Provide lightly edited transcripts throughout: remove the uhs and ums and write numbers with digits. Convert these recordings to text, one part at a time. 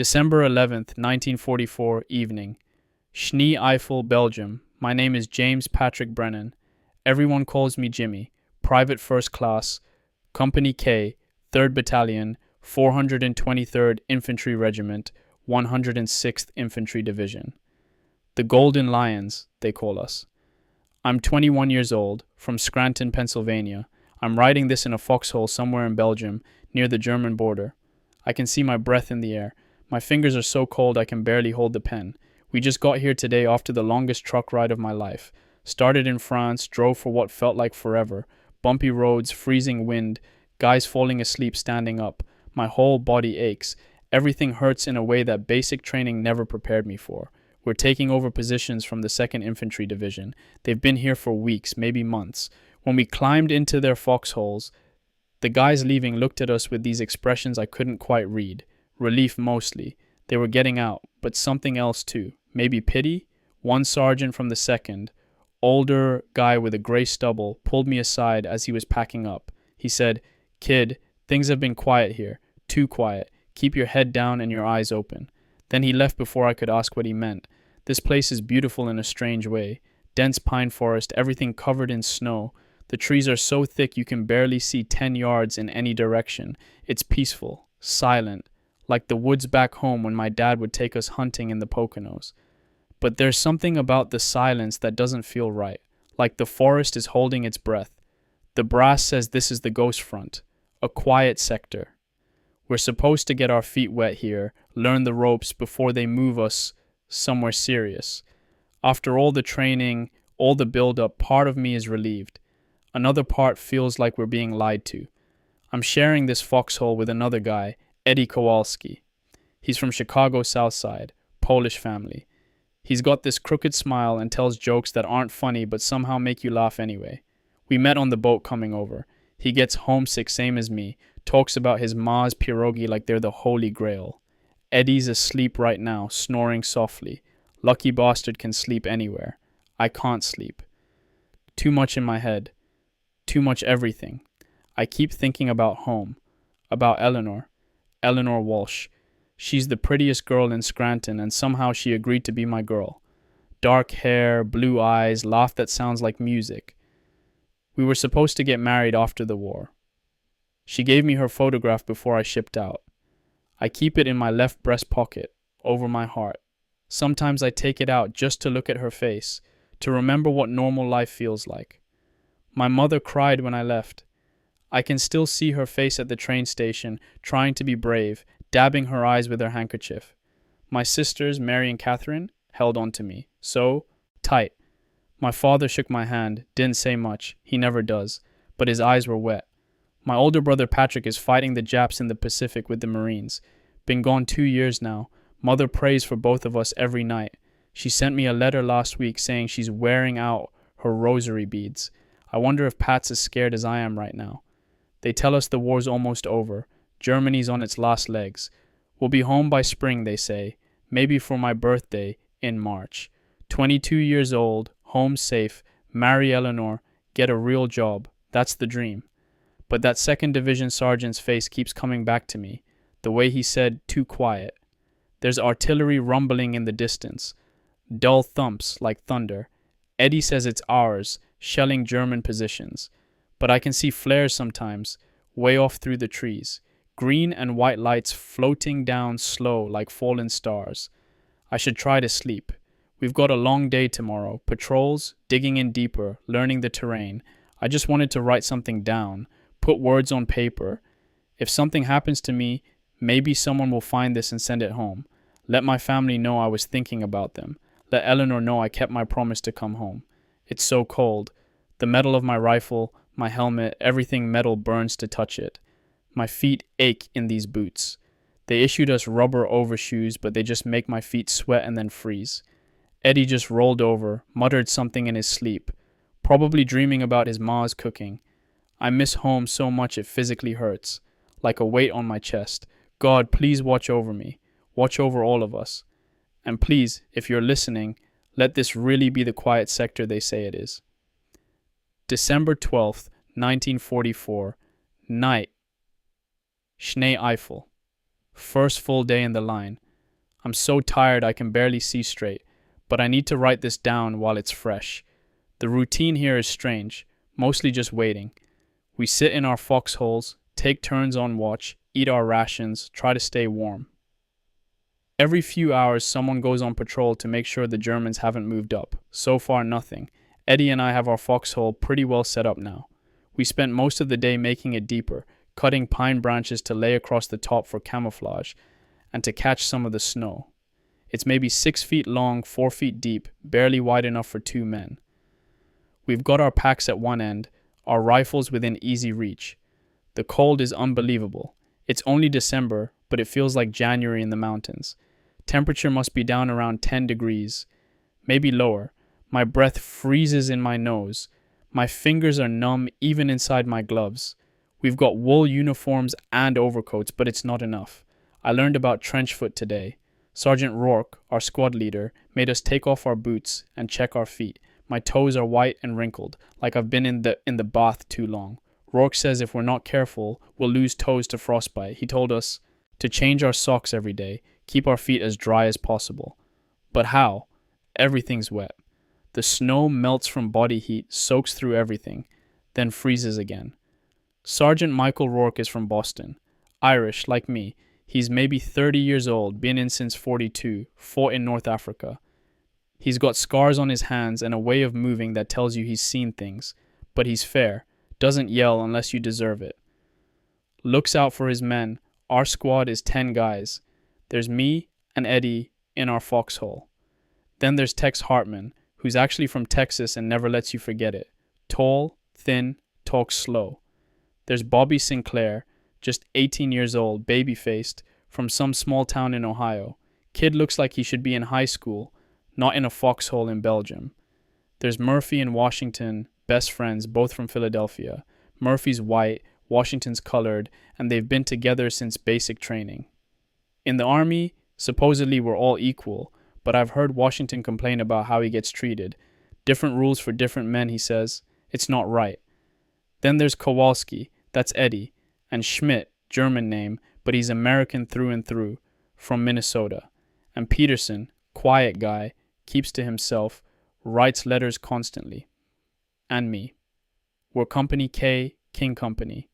December 11th, 1944, evening. Schnee Eifel, Belgium. My name is James Patrick Brennan. Everyone calls me Jimmy. Private First Class, Company K, 3rd Battalion, 423rd Infantry Regiment, 106th Infantry Division. The Golden Lions, they call us. I'm 21 years old, from Scranton, Pennsylvania. I'm writing this in a foxhole somewhere in Belgium, near the German border. I can see my breath in the air. My fingers are so cold I can barely hold the pen. We just got here today after the longest truck ride of my life. Started in France, drove for what felt like forever. Bumpy roads, freezing wind, guys falling asleep standing up. My whole body aches. Everything hurts in a way that basic training never prepared me for. We're taking over positions from the 2nd Infantry Division. They've been here for weeks, maybe months. When we climbed into their foxholes, the guys leaving looked at us with these expressions I couldn't quite read. Relief mostly. They were getting out, but something else too. Maybe pity? One sergeant from the 2nd, older guy with a gray stubble, pulled me aside as he was packing up. He said, "Kid, things have been quiet here. Too quiet. Keep your head down and your eyes open." Then he left before I could ask what he meant. This place is beautiful in a strange way. Dense pine forest, everything covered in snow. The trees are so thick you can barely see 10 yards in any direction. It's peaceful, silent, like the woods back home when my dad would take us hunting in the Poconos. But there's something about the silence that doesn't feel right, like the forest is holding its breath. The brass says this is the ghost front, a quiet sector. We're supposed to get our feet wet here, learn the ropes before they move us somewhere serious. After all the training, all the build-up, part of me is relieved. Another part feels like we're being lied to. I'm sharing this foxhole with another guy, Eddie Kowalski. He's from Chicago South Side, Polish family. He's got this crooked smile and tells jokes that aren't funny but somehow make you laugh anyway. We met on the boat coming over. He gets homesick same as me, talks about his ma's pierogi like they're the holy grail. Eddie's asleep right now, snoring softly. Lucky bastard can sleep anywhere. I can't sleep. Too much in my head. Too much everything. I keep thinking about home. About Eleanor Walsh. She's the prettiest girl in Scranton and somehow she agreed to be my girl. Dark hair, blue eyes, laugh that sounds like music. We were supposed to get married after the war. She gave me her photograph before I shipped out. I keep it in my left breast pocket, over my heart. Sometimes I take it out just to look at her face, to remember what normal life feels like. My mother cried when I left. I can still see her face at the train station, trying to be brave, dabbing her eyes with her handkerchief. My sisters, Mary and Catherine, held on to me. So, tight. My father shook my hand, didn't say much, he never does, but his eyes were wet. My older brother Patrick is fighting the Japs in the Pacific with the Marines. Been gone 2 years now. Mother prays for both of us every night. She sent me a letter last week saying she's wearing out her rosary beads. I wonder if Pat's as scared as I am right now. They tell us the war's almost over. Germany's on its last legs. We'll be home by spring, they say. Maybe for my birthday in March. 22 years old, home safe, marry Eleanor, get a real job. That's the dream. But that 2nd Division sergeant's face keeps coming back to me. The way he said, too quiet. There's artillery rumbling in the distance. Dull thumps like thunder. Eddie says it's ours, shelling German positions. But I can see flares sometimes, way off through the trees. Green and white lights floating down slow like fallen stars. I should try to sleep. We've got a long day tomorrow. Patrols, digging in deeper, learning the terrain. I just wanted to write something down, put words on paper. If something happens to me, maybe someone will find this and send it home. Let my family know I was thinking about them. Let Eleanor know I kept my promise to come home. It's so cold. The metal of my rifle, my helmet, everything metal burns to touch it. My feet ache in these boots. They issued us rubber overshoes, but they just make my feet sweat and then freeze. Eddie just rolled over, muttered something in his sleep, probably dreaming about his ma's cooking. I miss home so much it physically hurts, like a weight on my chest. God, please watch over me. Watch over all of us. And please, if you're listening, let this really be the quiet sector they say it is. December 12th, 1944, night. Schnee Eifel. First full day in the line. I'm so tired I can barely see straight, but I need to write this down while it's fresh. The routine here is strange, mostly just waiting. We sit in our foxholes, take turns on watch, eat our rations, try to stay warm. Every few hours, someone goes on patrol to make sure the Germans haven't moved up. So far, nothing. Eddie and I have our foxhole pretty well set up now. We spent most of the day making it deeper, cutting pine branches to lay across the top for camouflage and to catch some of the snow. It's maybe 6 feet long, 4 feet deep, barely wide enough for 2 men. We've got our packs at one end, our rifles within easy reach. The cold is unbelievable. It's only December, but it feels like January in the mountains. Temperature must be down around 10 degrees, maybe lower. My breath freezes in my nose. My fingers are numb even inside my gloves. We've got wool uniforms and overcoats, but it's not enough. I learned about trench foot today. Sergeant Rourke, our squad leader, made us take off our boots and check our feet. My toes are white and wrinkled, like I've been in the bath too long. Rourke says if we're not careful, we'll lose toes to frostbite. He told us to change our socks every day, keep our feet as dry as possible. But how? Everything's wet. The snow melts from body heat, soaks through everything, then freezes again. Sergeant Michael Rourke is from Boston. Irish, like me. He's maybe 30 years old, been in since 42, fought in North Africa. He's got scars on his hands and a way of moving that tells you he's seen things. But he's fair, doesn't yell unless you deserve it. Looks out for his men. Our squad is 10 guys. There's me and Eddie in our foxhole. Then there's Tex Hartman, who's actually from Texas and never lets you forget it. Tall, thin, talks slow. There's Bobby Sinclair, just 18 years old, baby-faced, from some small town in Ohio. Kid looks like he should be in high school, not in a foxhole in Belgium. There's Murphy and Washington, best friends, both from Philadelphia. Murphy's white, Washington's colored, and they've been together since basic training. In the army, supposedly we're all equal, but I've heard Washington complain about how he gets treated. Different rules for different men, he says. It's not right. Then there's Kowalski, that's Eddie, and Schmidt, German name, but he's American through and through, from Minnesota. And Peterson, quiet guy, keeps to himself, writes letters constantly. And me. We're Company K, King Company,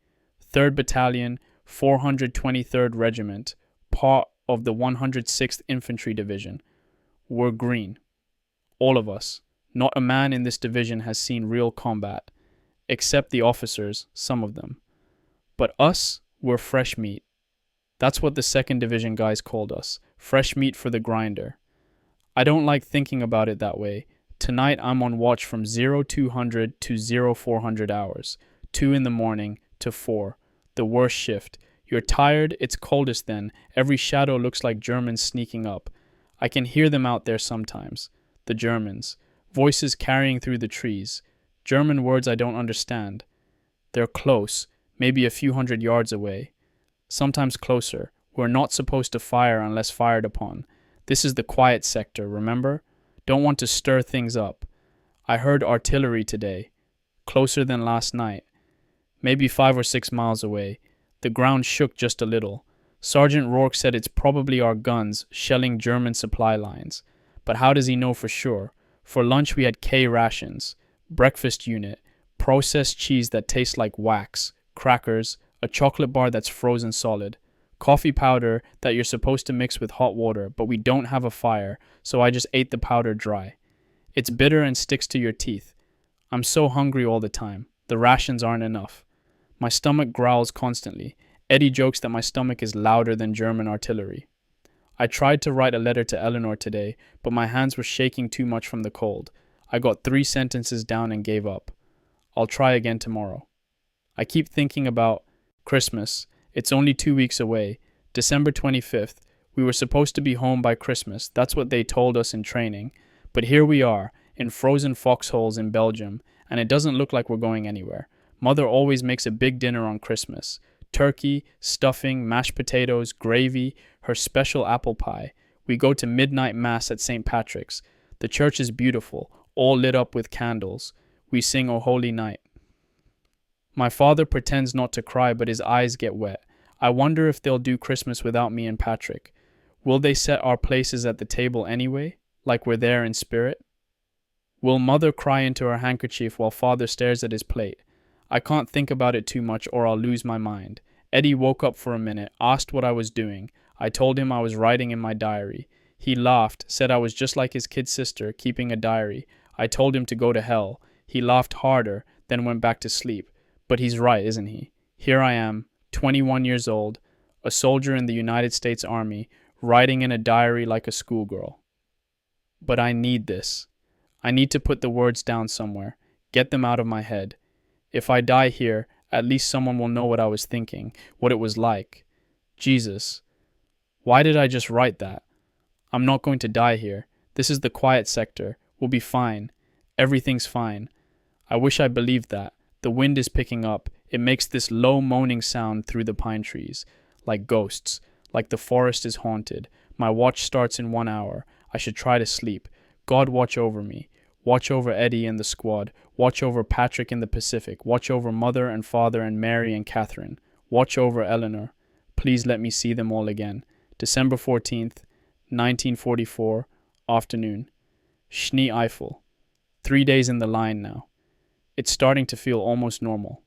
3rd Battalion, 423rd Regiment, part of the 106th Infantry Division. We're green. All of us. Not a man in this division has seen real combat, except the officers, some of them. But us, we're fresh meat. That's what the 2nd Division guys called us, fresh meat for the grinder. I don't like thinking about it that way. Tonight I'm on watch from 0200 to 0400 hours, 2 in the morning to 4, the worst shift. You're tired, it's coldest then, every shadow looks like Germans sneaking up. I can hear them out there sometimes, the Germans, voices carrying through the trees, German words I don't understand. They're close, maybe a few hundred yards away. Sometimes closer. We're not supposed to fire unless fired upon. This is the quiet sector, remember? Don't want to stir things up. I heard artillery today. Closer than last night. Maybe 5 or 6 miles away. The ground shook just a little. Sergeant Rourke said it's probably our guns shelling German supply lines. But how does he know for sure? For lunch we had K rations, breakfast unit, processed cheese that tastes like wax, crackers, a chocolate bar that's frozen solid, coffee powder that you're supposed to mix with hot water, but we don't have a fire, so I just ate the powder dry. It's bitter and sticks to your teeth. I'm so hungry all the time. The rations aren't enough. My stomach growls constantly. Eddie jokes that my stomach is louder than German artillery. I tried to write a letter to Eleanor today, but my hands were shaking too much from the cold. I got 3 sentences down and gave up. I'll try again tomorrow. I keep thinking about Christmas. It's only 2 weeks away. December 25th. We were supposed to be home by Christmas. That's what they told us in training. But here we are, in frozen foxholes in Belgium, and it doesn't look like we're going anywhere. Mother always makes a big dinner on Christmas. Turkey, stuffing, mashed potatoes, gravy, her special apple pie. We go to midnight mass at St. Patrick's. The church is beautiful, all lit up with candles. We sing O Holy Night. My father pretends not to cry, but his eyes get wet. I wonder if they'll do Christmas without me and Patrick. Will they set our places at the table anyway, like we're there in spirit? Will mother cry into her handkerchief while father stares at his plate? I can't think about it too much or I'll lose my mind. Eddie woke up for a minute, asked what I was doing. I told him I was writing in my diary. He laughed, said I was just like his kid sister, keeping a diary. I told him to go to hell. He laughed harder, then went back to sleep. But he's right, isn't he? Here I am, 21 years old, a soldier in the United States Army, writing in a diary like a schoolgirl. But I need this. I need to put the words down somewhere, get them out of my head. If I die here, at least someone will know what I was thinking, what it was like. Jesus, why did I just write that? I'm not going to die here. This is the quiet sector. We'll be fine. Everything's fine. I wish I believed that. The wind is picking up. It makes this low moaning sound through the pine trees, like ghosts, like the forest is haunted. My watch starts in 1 hour. I should try to sleep. God watch over me. Watch over Eddie and the squad. Watch over Patrick in the Pacific. Watch over Mother and Father and Mary and Catherine. Watch over Eleanor. Please let me see them all again. December 14th, 1944, afternoon. Schnee Eifel. 3 days in the line now. It's starting to feel almost normal.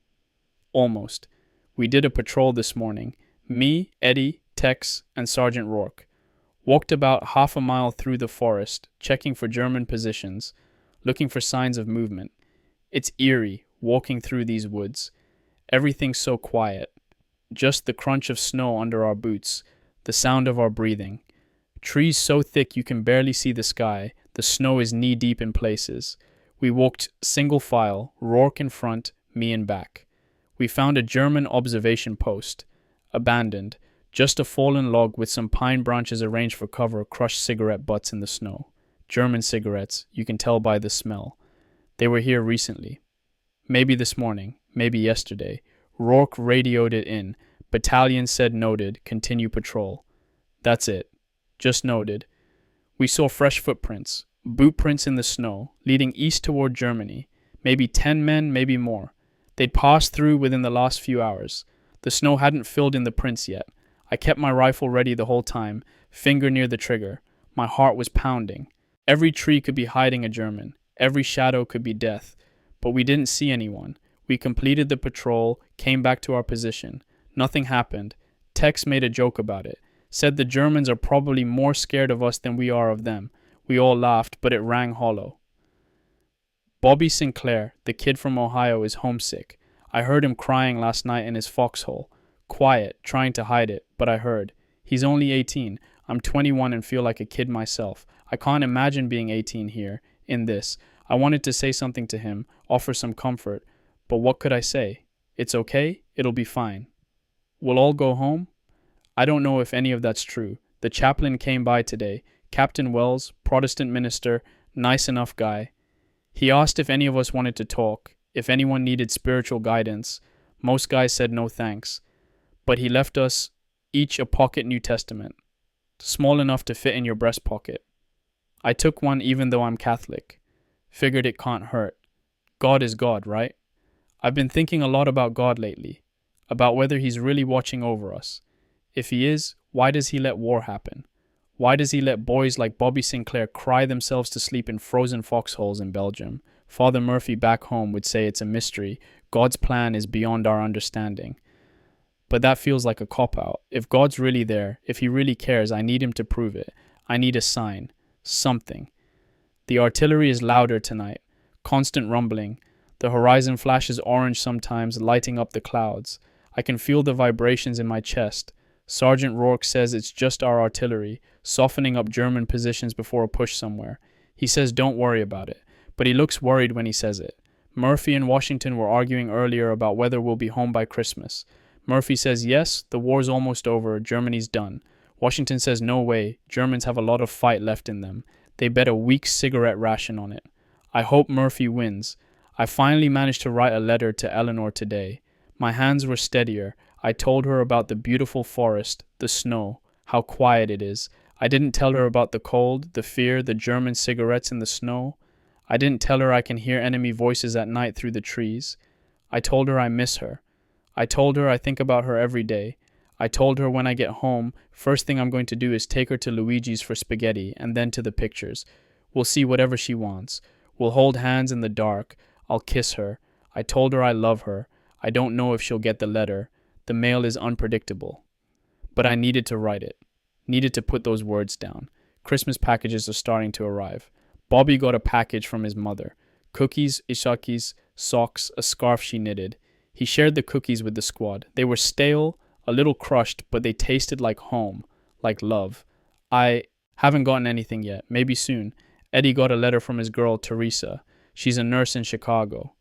Almost. We did a patrol this morning. Me, Eddie, Tex, and Sergeant Rourke. Walked about half a mile through the forest, checking for German positions, looking for signs of movement. It's eerie, walking through these woods. Everything's so quiet. Just the crunch of snow under our boots, the sound of our breathing. Trees so thick you can barely see the sky. The snow is knee-deep in places. We walked single file, Rourke in front, me in back. We found a German observation post. Abandoned. Just a fallen log with some pine branches arranged for cover, crushed cigarette butts in the snow. German cigarettes, you can tell by the smell. They were here recently. Maybe this morning, maybe yesterday. Rourke radioed it in. Battalion said noted, continue patrol. That's it. Just noted. We saw fresh footprints, boot prints in the snow, leading east toward Germany. Maybe 10 men, maybe more. They'd passed through within the last few hours. The snow hadn't filled in the prints yet. I kept my rifle ready the whole time, finger near the trigger. My heart was pounding. Every tree could be hiding a German. Every shadow could be death. But we didn't see anyone. We completed the patrol, came back to our position. Nothing happened. Tex made a joke about it. Said the Germans are probably more scared of us than we are of them. We all laughed, but it rang hollow. Bobby Sinclair, the kid from Ohio, is homesick. I heard him crying last night in his foxhole. Quiet, trying to hide it, but I heard. He's only 18. I'm 21 and feel like a kid myself. I can't imagine being 18 here, in this. I wanted to say something to him, offer some comfort. But what could I say? It's okay, it'll be fine. We'll all go home? I don't know if any of that's true. The chaplain came by today. Captain Wells, Protestant minister, nice enough guy. He asked if any of us wanted to talk, if anyone needed spiritual guidance. Most guys said no thanks. But he left us each a pocket New Testament, small enough to fit in your breast pocket. I took one even though I'm Catholic. Figured it can't hurt. God is God, right? I've been thinking a lot about God lately, about whether he's really watching over us. If he is, why does he let war happen? Why does he let boys like Bobby Sinclair cry themselves to sleep in frozen foxholes in Belgium? Father Murphy back home would say it's a mystery. God's plan is beyond our understanding. But that feels like a cop-out. If God's really there, if he really cares, I need him to prove it. I need a sign. Something. The artillery is louder tonight. Constant rumbling. The horizon flashes orange sometimes, lighting up the clouds. I can feel the vibrations in my chest. Sergeant Rourke says it's just our artillery, softening up German positions before a push somewhere. He says don't worry about it, but he looks worried when he says it. Murphy and Washington were arguing earlier about whether we'll be home by Christmas. Murphy says yes, the war's almost over, Germany's done. Washington says no way, Germans have a lot of fight left in them. They bet a week's cigarette ration on it. I hope Murphy wins. I finally managed to write a letter to Eleanor today. My hands were steadier. I told her about the beautiful forest, the snow, how quiet it is. I didn't tell her about the cold, the fear, the German cigarettes in the snow. I didn't tell her I can hear enemy voices at night through the trees. I told her I miss her. I told her I think about her every day. I told her when I get home, first thing I'm going to do is take her to Luigi's for spaghetti and then to the pictures. We'll see whatever she wants. We'll hold hands in the dark. I'll kiss her. I told her I love her. I don't know if she'll get the letter. The mail is unpredictable. But I needed to write it. Needed to put those words down. Christmas packages are starting to arrive. Bobby got a package from his mother. Cookies, ishakis, socks, a scarf she knitted. He shared the cookies with the squad. They were stale, a little crushed, but they tasted like home, like love. I haven't gotten anything yet. Maybe soon. Eddie got a letter from his girl, Teresa. She's a nurse in Chicago.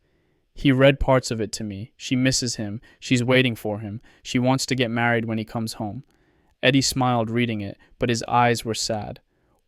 He read parts of it to me. She misses him. She's waiting for him. She wants to get married when he comes home. Eddie smiled reading it, but his eyes were sad.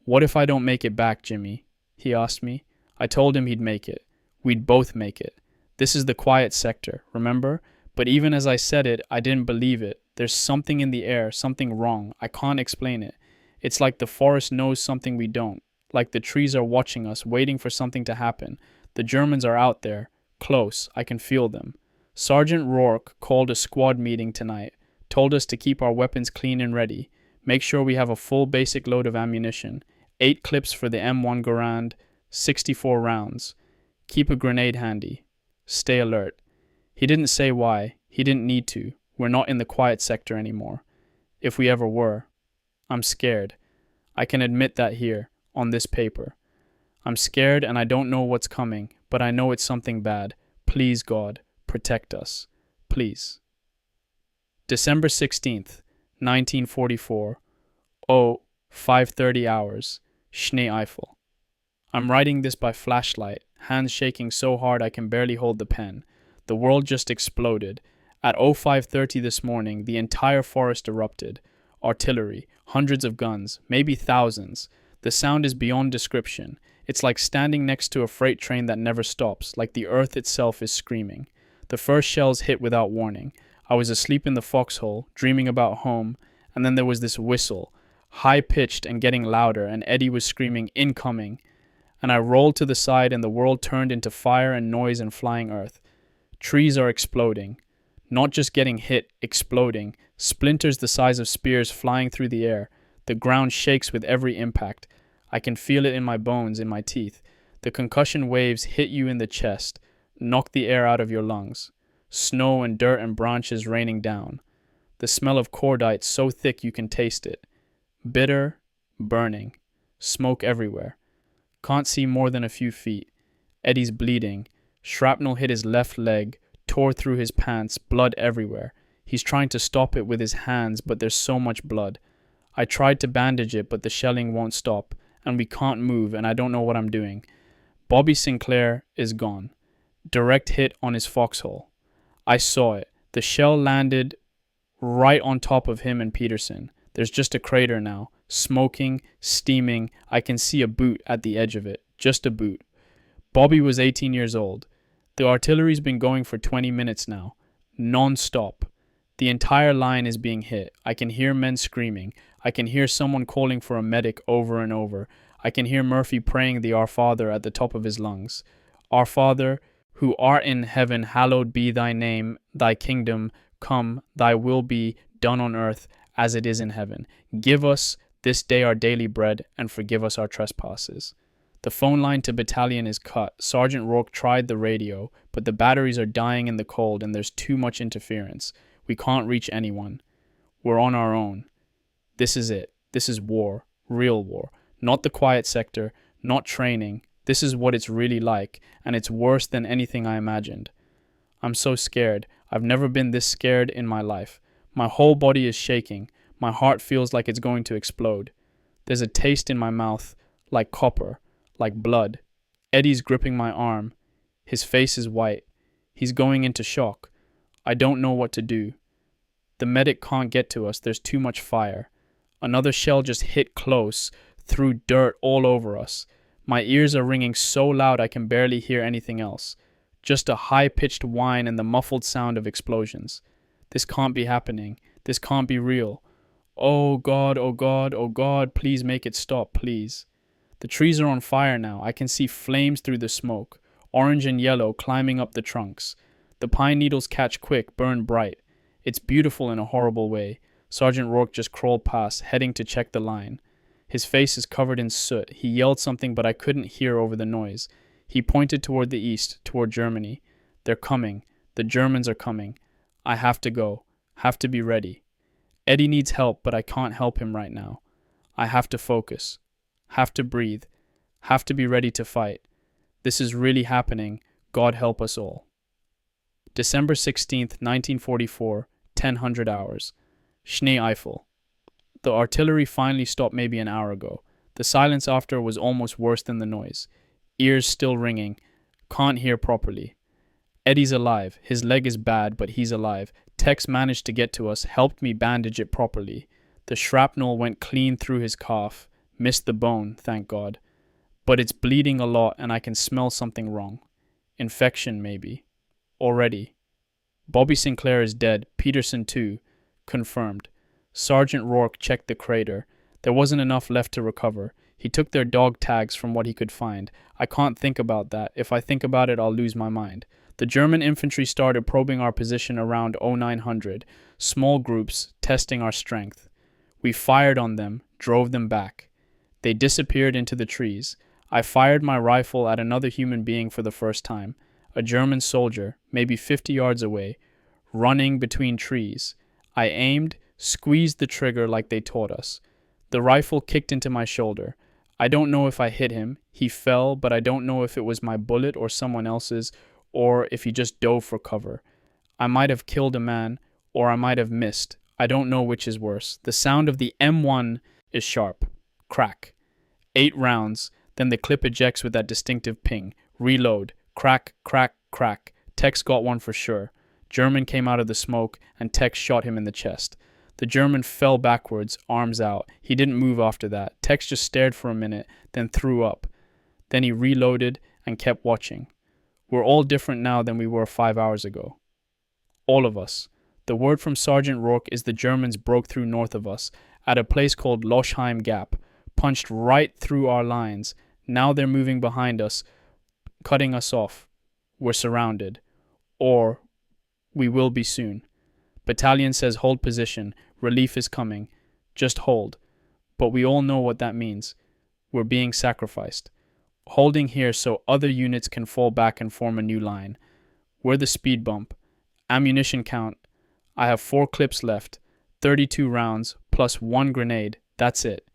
What if I don't make it back, Jimmy? He asked me. I told him he'd make it. We'd both make it. This is the quiet sector, remember? But even as I said it, I didn't believe it. There's something in the air, something wrong. I can't explain it. It's like the forest knows something we don't. Like the trees are watching us, waiting for something to happen. The Germans are out there. Close. I can feel them. Sergeant Rourke called a squad meeting tonight. Told us to keep our weapons clean and ready. Make sure we have a full basic load of ammunition. 8 clips for the M1 Garand. 64 rounds. Keep a grenade handy. Stay alert. He didn't say why. He didn't need to. We're not in the quiet sector anymore. If we ever were. I'm scared. I can admit that here, on this paper. I'm scared and I don't know what's coming, but I know it's something bad. Please, God, protect us. Please. December 16th, 1944. 5:30 hours. Schnee Eifel. I'm writing this by flashlight, hands shaking so hard I can barely hold the pen. The world just exploded. At 05:30 this morning, the entire forest erupted. Artillery, hundreds of guns, maybe thousands. The sound is beyond description. It's like standing next to a freight train that never stops, like the earth itself is screaming. The first shells hit without warning. I was asleep in the foxhole, dreaming about home, and then there was this whistle, high-pitched and getting louder, and Eddie was screaming, "Incoming!" And I rolled to the side and the world turned into fire and noise and flying earth. Trees are exploding. Not just getting hit, exploding. Splinters the size of spears flying through the air. The ground shakes with every impact. I can feel it in my bones, in my teeth. The concussion waves hit you in the chest, knock the air out of your lungs. Snow and dirt and branches raining down. The smell of cordite so thick you can taste it. Bitter, burning. Smoke everywhere. Can't see more than a few feet. Eddie's bleeding. Shrapnel hit his left leg, tore through his pants, blood everywhere. He's trying to stop it with his hands, but there's so much blood. I tried to bandage it, but the shelling won't stop, and we can't move, and I don't know what I'm doing. Bobby Sinclair is gone. Direct hit on his foxhole. I saw it. The shell landed right on top of him and Peterson. There's just a crater now. Smoking, steaming. I can see a boot at the edge of it. Just a boot. Bobby was 18 years old. The artillery's been going for 20 minutes now. Non-stop. The entire line is being hit. I can hear men screaming. I can hear someone calling for a medic over and over. I can hear Murphy praying the Our Father at the top of his lungs. Our Father, who art in heaven, hallowed be thy name. Thy kingdom come. Thy will be done on earth as it is in heaven. Give us this day our daily bread, and forgive us our trespasses. The phone line to battalion is cut. Sergeant Rourke tried the radio, but the batteries are dying in the cold and there's too much interference. We can't reach anyone. We're on our own. This is it. This is war. Real war. Not the quiet sector. Not training. This is what it's really like, and it's worse than anything I imagined. I'm so scared. I've never been this scared in my life. My whole body is shaking. My heart feels like it's going to explode. There's a taste in my mouth, like copper, like blood. Eddie's gripping my arm. His face is white. He's going into shock. I don't know what to do. The medic can't get to us. There's too much fire. Another shell just hit close, threw dirt all over us. My ears are ringing so loud I can barely hear anything else. Just a high-pitched whine and the muffled sound of explosions. This can't be happening. This can't be real. Oh God, oh God, oh God, please make it stop, please. The trees are on fire now. I can see flames through the smoke, orange and yellow climbing up the trunks. The pine needles catch quick, burn bright. It's beautiful in a horrible way. Sergeant Rourke just crawled past, heading to check the line. His face is covered in soot. He yelled something, but I couldn't hear over the noise. He pointed toward the east, toward Germany. They're coming. The Germans are coming. I have to go. Have to be ready. Eddie needs help, but I can't help him right now. I have to focus. Have to breathe. Have to be ready to fight. This is really happening. God help us all. December 16th, 1944, 1000 hours. Schnee Eifel. The artillery finally stopped maybe an hour ago. The silence after was almost worse than the noise. Ears still ringing. Can't hear properly. Eddie's alive. His leg is bad, but he's alive. Tex managed to get to us, helped me bandage it properly. The shrapnel went clean through his calf. Missed the bone, thank God. But it's bleeding a lot and I can smell something wrong. Infection, maybe. Already. Bobby Sinclair is dead. Peterson too. Confirmed. Sergeant Rourke checked the crater. There wasn't enough left to recover. He took their dog tags from what he could find. I can't think about that. If I think about it, I'll lose my mind. The German infantry started probing our position around 0900. Small groups, testing our strength. We fired on them, drove them back. They disappeared into the trees. I fired my rifle at another human being for the first time. A German soldier, maybe 50 yards away, running between trees. I aimed, squeezed the trigger like they taught us. The rifle kicked into my shoulder. I don't know if I hit him. He fell, but I don't know if it was my bullet or someone else's, or if he just dove for cover. I might have killed a man, or I might have missed. I don't know which is worse. The sound of the M1 is sharp. Crack. 8 rounds, then the clip ejects with that distinctive ping. Reload. Crack, crack, crack. Tex got one for sure. German came out of the smoke, and Tex shot him in the chest. The German fell backwards, arms out. He didn't move after that. Tex just stared for a minute, then threw up. Then he reloaded and kept watching. We're all different now than we were 5 hours ago. All of us. The word from Sergeant Rourke is the Germans broke through north of us, at a place called Loschheim Gap, punched right through our lines. Now they're moving behind us, cutting us off. We're surrounded. Or we will be soon. Battalion says hold position. Relief is coming. Just hold. But we all know what that means. We're being sacrificed. Holding here so other units can fall back and form a new line. We're the speed bump. Ammunition count. I have 4 clips left. 32 rounds plus 1 grenade. That's it.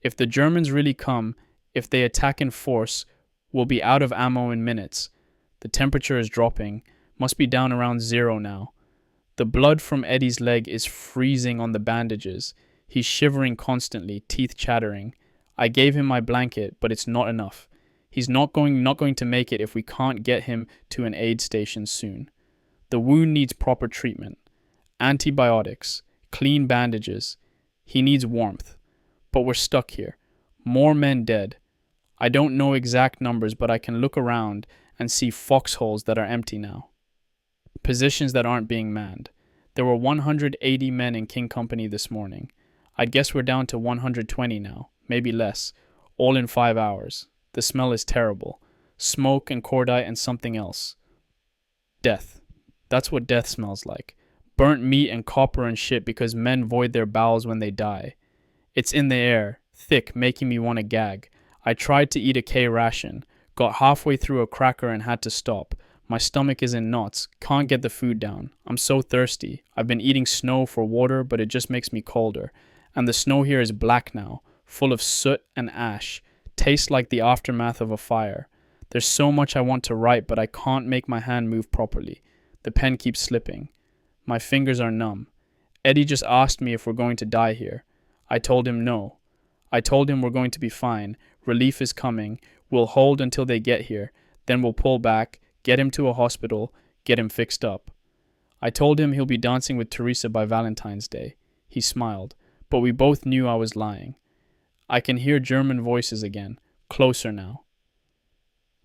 If the Germans really come, if they attack in force, we'll be out of ammo in minutes. The temperature is dropping. Must be down around 0 now. The blood from Eddie's leg is freezing on the bandages. He's shivering constantly, teeth chattering. I gave him my blanket, but it's not enough. He's not going to make it if we can't get him to an aid station soon. The wound needs proper treatment. Antibiotics, clean bandages. He needs warmth. But we're stuck here. More men dead. I don't know exact numbers, but I can look around and see foxholes that are empty now. Positions that aren't being manned. There were 180 men in King Company this morning. I'd guess we're down to 120 now, maybe less, all in 5 hours. The smell is terrible. Smoke and cordite and something else. Death. That's what death smells like. Burnt meat and copper and shit because men void their bowels when they die. It's in the air, thick, making me want to gag. I tried to eat a K ration, got halfway through a cracker and had to stop. My stomach is in knots, can't get the food down. I'm so thirsty. I've been eating snow for water, but it just makes me colder. And the snow here is black now, full of soot and ash. Tastes like the aftermath of a fire. There's so much I want to write, but I can't make my hand move properly. The pen keeps slipping. My fingers are numb. Eddie just asked me if we're going to die here. I told him no. I told him we're going to be fine. Relief is coming. We'll hold until they get here. Then we'll pull back, get him to a hospital, get him fixed up. I told him he'll be dancing with Teresa by Valentine's Day. He smiled, but we both knew I was lying. I can hear German voices again, closer now.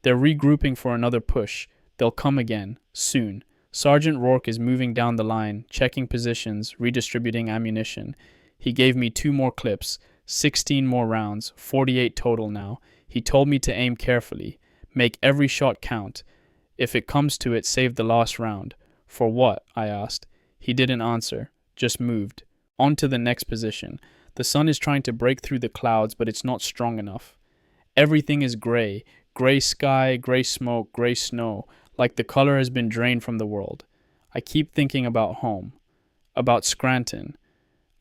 They're regrouping for another push. They'll come again, soon. Sergeant Rourke is moving down the line, checking positions, redistributing ammunition. He gave me 2 more clips, 16 more rounds, 48 total now. He told me to aim carefully, make every shot count. If it comes to it, save the last round. For what? I asked. He didn't answer, just moved. On to the next position. The sun is trying to break through the clouds, but it's not strong enough. Everything is gray. Gray sky, gray smoke, gray snow, like the color has been drained from the world. I keep thinking about home, about Scranton,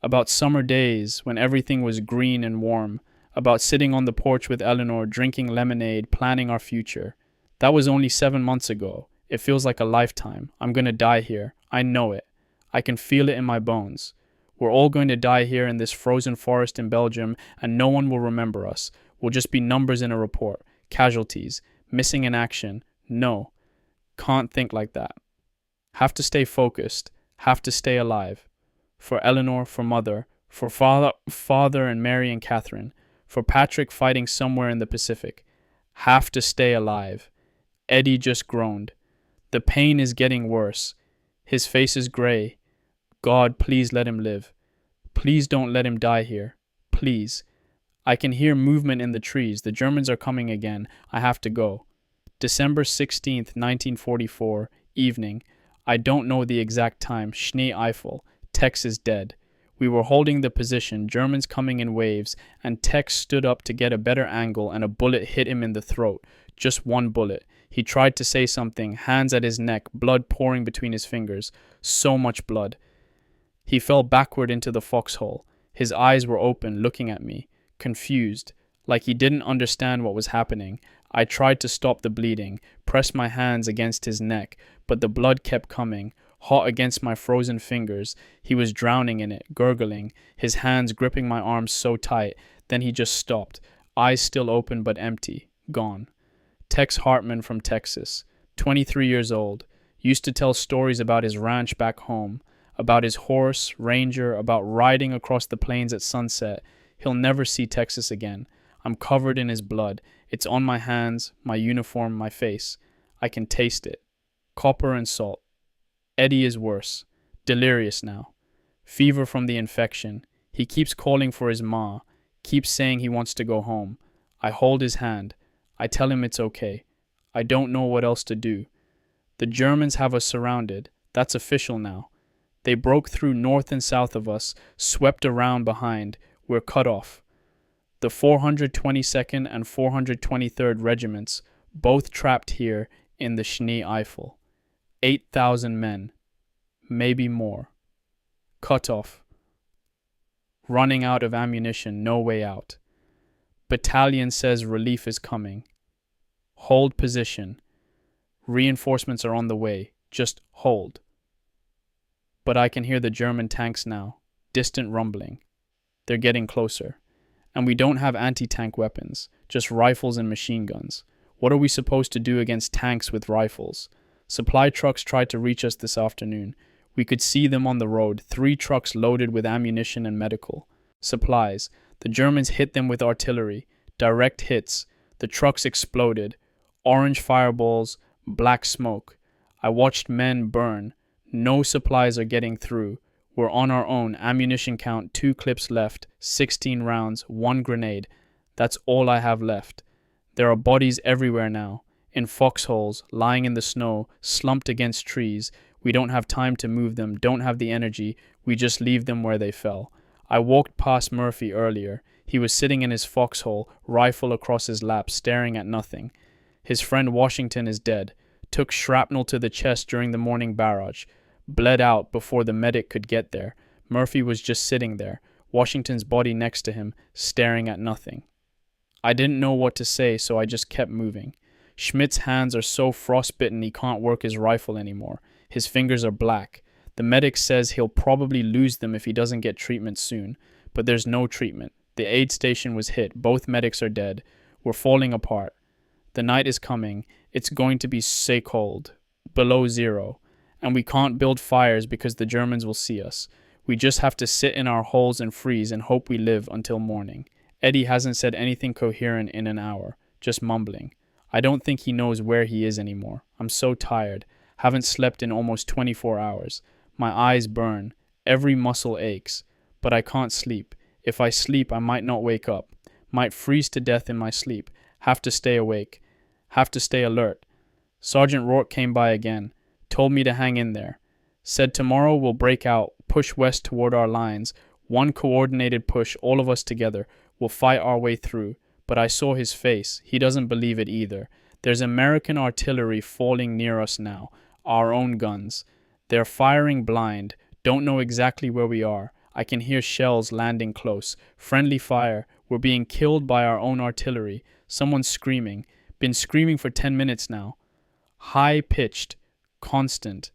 about summer days when everything was green and warm, about sitting on the porch with Eleanor, drinking lemonade, planning our future. That was only 7 months ago. It feels like a lifetime. I'm gonna die here. I know it. I can feel it in my bones. We're all going to die here in this frozen forest in Belgium, and no one will remember us. We'll just be numbers in a report. Casualties. Missing in action. No. Can't think like that. Have to stay focused. Have to stay alive. For Eleanor, for Mother, for Father and Mary and Catherine, for Patrick fighting somewhere in the Pacific. Have to stay alive. Eddie just groaned. The pain is getting worse. His face is gray. God, please let him live. Please don't let him die here. Please. I can hear movement in the trees. The Germans are coming again. I have to go. December 16th, 1944, evening. I don't know the exact time. Schnee Eifel. Tex is dead. We were holding the position, Germans coming in waves, and Tex stood up to get a better angle and a bullet hit him in the throat. Just one bullet. He tried to say something, hands at his neck, blood pouring between his fingers. So much blood. He fell backward into the foxhole. His eyes were open, looking at me, confused, like he didn't understand what was happening. I tried to stop the bleeding, pressed my hands against his neck, but the blood kept coming, hot against my frozen fingers. He was drowning in it, gurgling, his hands gripping my arms so tight. Then he just stopped, eyes still open but empty, gone. Tex Hartman from Texas, 23 years old, used to tell stories about his ranch back home, about his horse, Ranger, about riding across the plains at sunset. He'll never see Texas again. I'm covered in his blood. It's on my hands, my uniform, my face. I can taste it. Copper and salt. Eddie is worse. Delirious now. Fever from the infection. He keeps calling for his ma. Keeps saying he wants to go home. I hold his hand. I tell him it's okay. I don't know what else to do. The Germans have us surrounded. That's official now. They broke through north and south of us, swept around behind. We're cut off. The 422nd and 423rd Regiments, both trapped here in the Schnee Eifel. 8,000 men, maybe more. Cut off. Running out of ammunition, no way out. Battalion says relief is coming. Hold position. Reinforcements are on the way. Just hold. But I can hear the German tanks now, distant rumbling. They're getting closer. And we don't have anti-tank weapons, just rifles and machine guns. What are we supposed to do against tanks with rifles? Supply trucks tried to reach us this afternoon. We could see them on the road, 3 trucks loaded with ammunition and medical supplies. The Germans hit them with artillery, direct hits. The trucks exploded. Orange fireballs, black smoke. I watched men burn. No supplies are getting through. We're on our own. Ammunition count, 2 clips left, 16 rounds, 1 grenade. That's all I have left. There are bodies everywhere now, in foxholes, lying in the snow, slumped against trees. We don't have time to move them, don't have the energy. We just leave them where they fell. I walked past Murphy earlier. He was sitting in his foxhole, rifle across his lap, staring at nothing. His friend Washington is dead. Took shrapnel to the chest during the morning barrage. Bled out before the medic could get there. Murphy was just sitting there, Washington's body next to him, staring at nothing. I didn't know what to say, so I just kept moving. Schmidt's hands are so frostbitten he can't work his rifle anymore. His fingers are black. The medic says he'll probably lose them if he doesn't get treatment soon. But there's no treatment. The aid station was hit. Both medics are dead. We're falling apart. The night is coming. It's going to be so cold. Below zero. And we can't build fires because the Germans will see us. We just have to sit in our holes and freeze and hope we live until morning. Eddie hasn't said anything coherent in an hour, just mumbling. I don't think he knows where he is anymore. I'm so tired. Haven't slept in almost 24 hours. My eyes burn. Every muscle aches. But I can't sleep. If I sleep, I might not wake up. Might freeze to death in my sleep. Have to stay awake. Have to stay alert. Sergeant Rourke came by again. Told me to hang in there. Said tomorrow we'll break out, push west toward our lines. One coordinated push, all of us together. We'll fight our way through. But I saw his face. He doesn't believe it either. There's American artillery falling near us now. Our own guns. They're firing blind. Don't know exactly where we are. I can hear shells landing close. Friendly fire. We're being killed by our own artillery. Someone's screaming. Been screaming for 10 minutes now. High-pitched. Constant.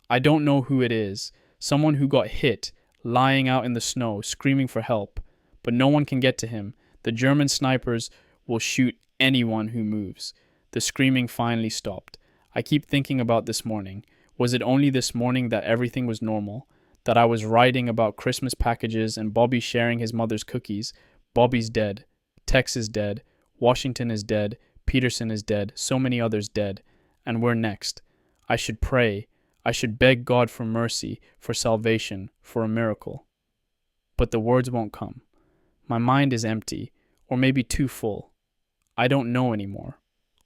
I don't know who it is. Someone who got hit, lying out in the snow, screaming for help. But no one can get to him. The German snipers will shoot anyone who moves. The screaming finally stopped. I keep thinking about this morning. Was it only this morning that everything was normal? That I was writing about Christmas packages and Bobby sharing his mother's cookies? Bobby's dead. Tex is dead. Washington is dead. Peterson is dead. So many others dead. And we're next. I should pray. I should beg God for mercy, for salvation, for a miracle. But the words won't come. My mind is empty, or maybe too full. I don't know anymore.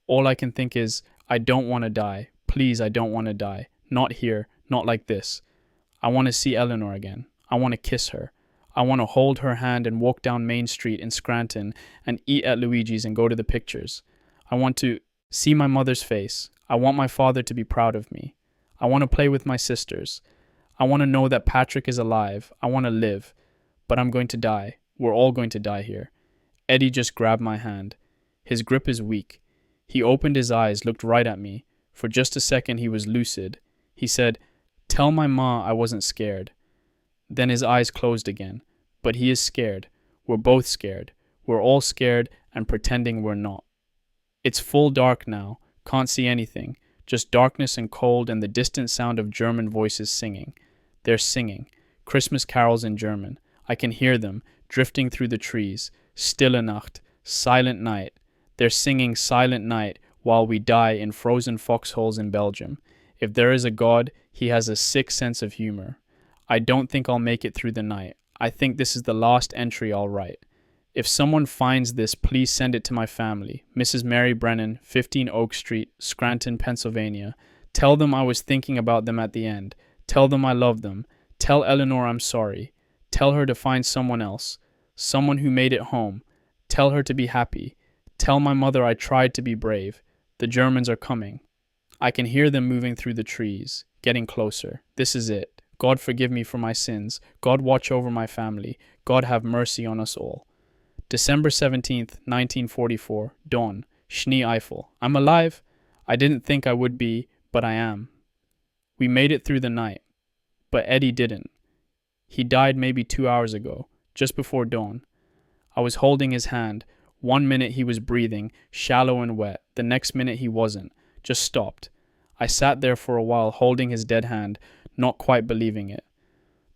All I can think is, I don't want to die. Please, I don't want to die. Not here, not like this. I want to see Eleanor again. I want to kiss her. I want to hold her hand and walk down Main Street in Scranton and eat at Luigi's and go to the pictures. I want to see my mother's face. I want my father to be proud of me. I want to play with my sisters. I want to know that Patrick is alive. I want to live. But I'm going to die. We're all going to die here. Eddie just grabbed my hand. His grip is weak. He opened his eyes, looked right at me. For just a second he was lucid. He said, "Tell my ma I wasn't scared." Then his eyes closed again. But he is scared. We're both scared. We're all scared and pretending we're not. It's full dark now. Can't see anything. Just darkness and cold and the distant sound of German voices singing. They're singing. Christmas carols in German. I can hear them, drifting through the trees. Stille Nacht. Silent night. They're singing Silent Night while we die in frozen foxholes in Belgium. If there is a God, he has a sick sense of humor. I don't think I'll make it through the night. I think this is the last entry I'll write. If someone finds this, please send it to my family. Mrs. Mary Brennan, 15 Oak Street, Scranton, Pennsylvania. Tell them I was thinking about them at the end. Tell them I love them. Tell Eleanor I'm sorry. Tell her to find someone else. Someone who made it home. Tell her to be happy. Tell my mother I tried to be brave. The Germans are coming. I can hear them moving through the trees, getting closer. This is it. God forgive me for my sins. God watch over my family. God have mercy on us all. December 17th, 1944, dawn, Schnee Eifel. I'm alive? I didn't think I would be, but I am. We made it through the night, but Eddie didn't. He died maybe 2 hours ago, just before dawn. I was holding his hand. 1 minute he was breathing, shallow and wet. The next minute he wasn't, just stopped. I sat there for a while holding his dead hand, not quite believing it.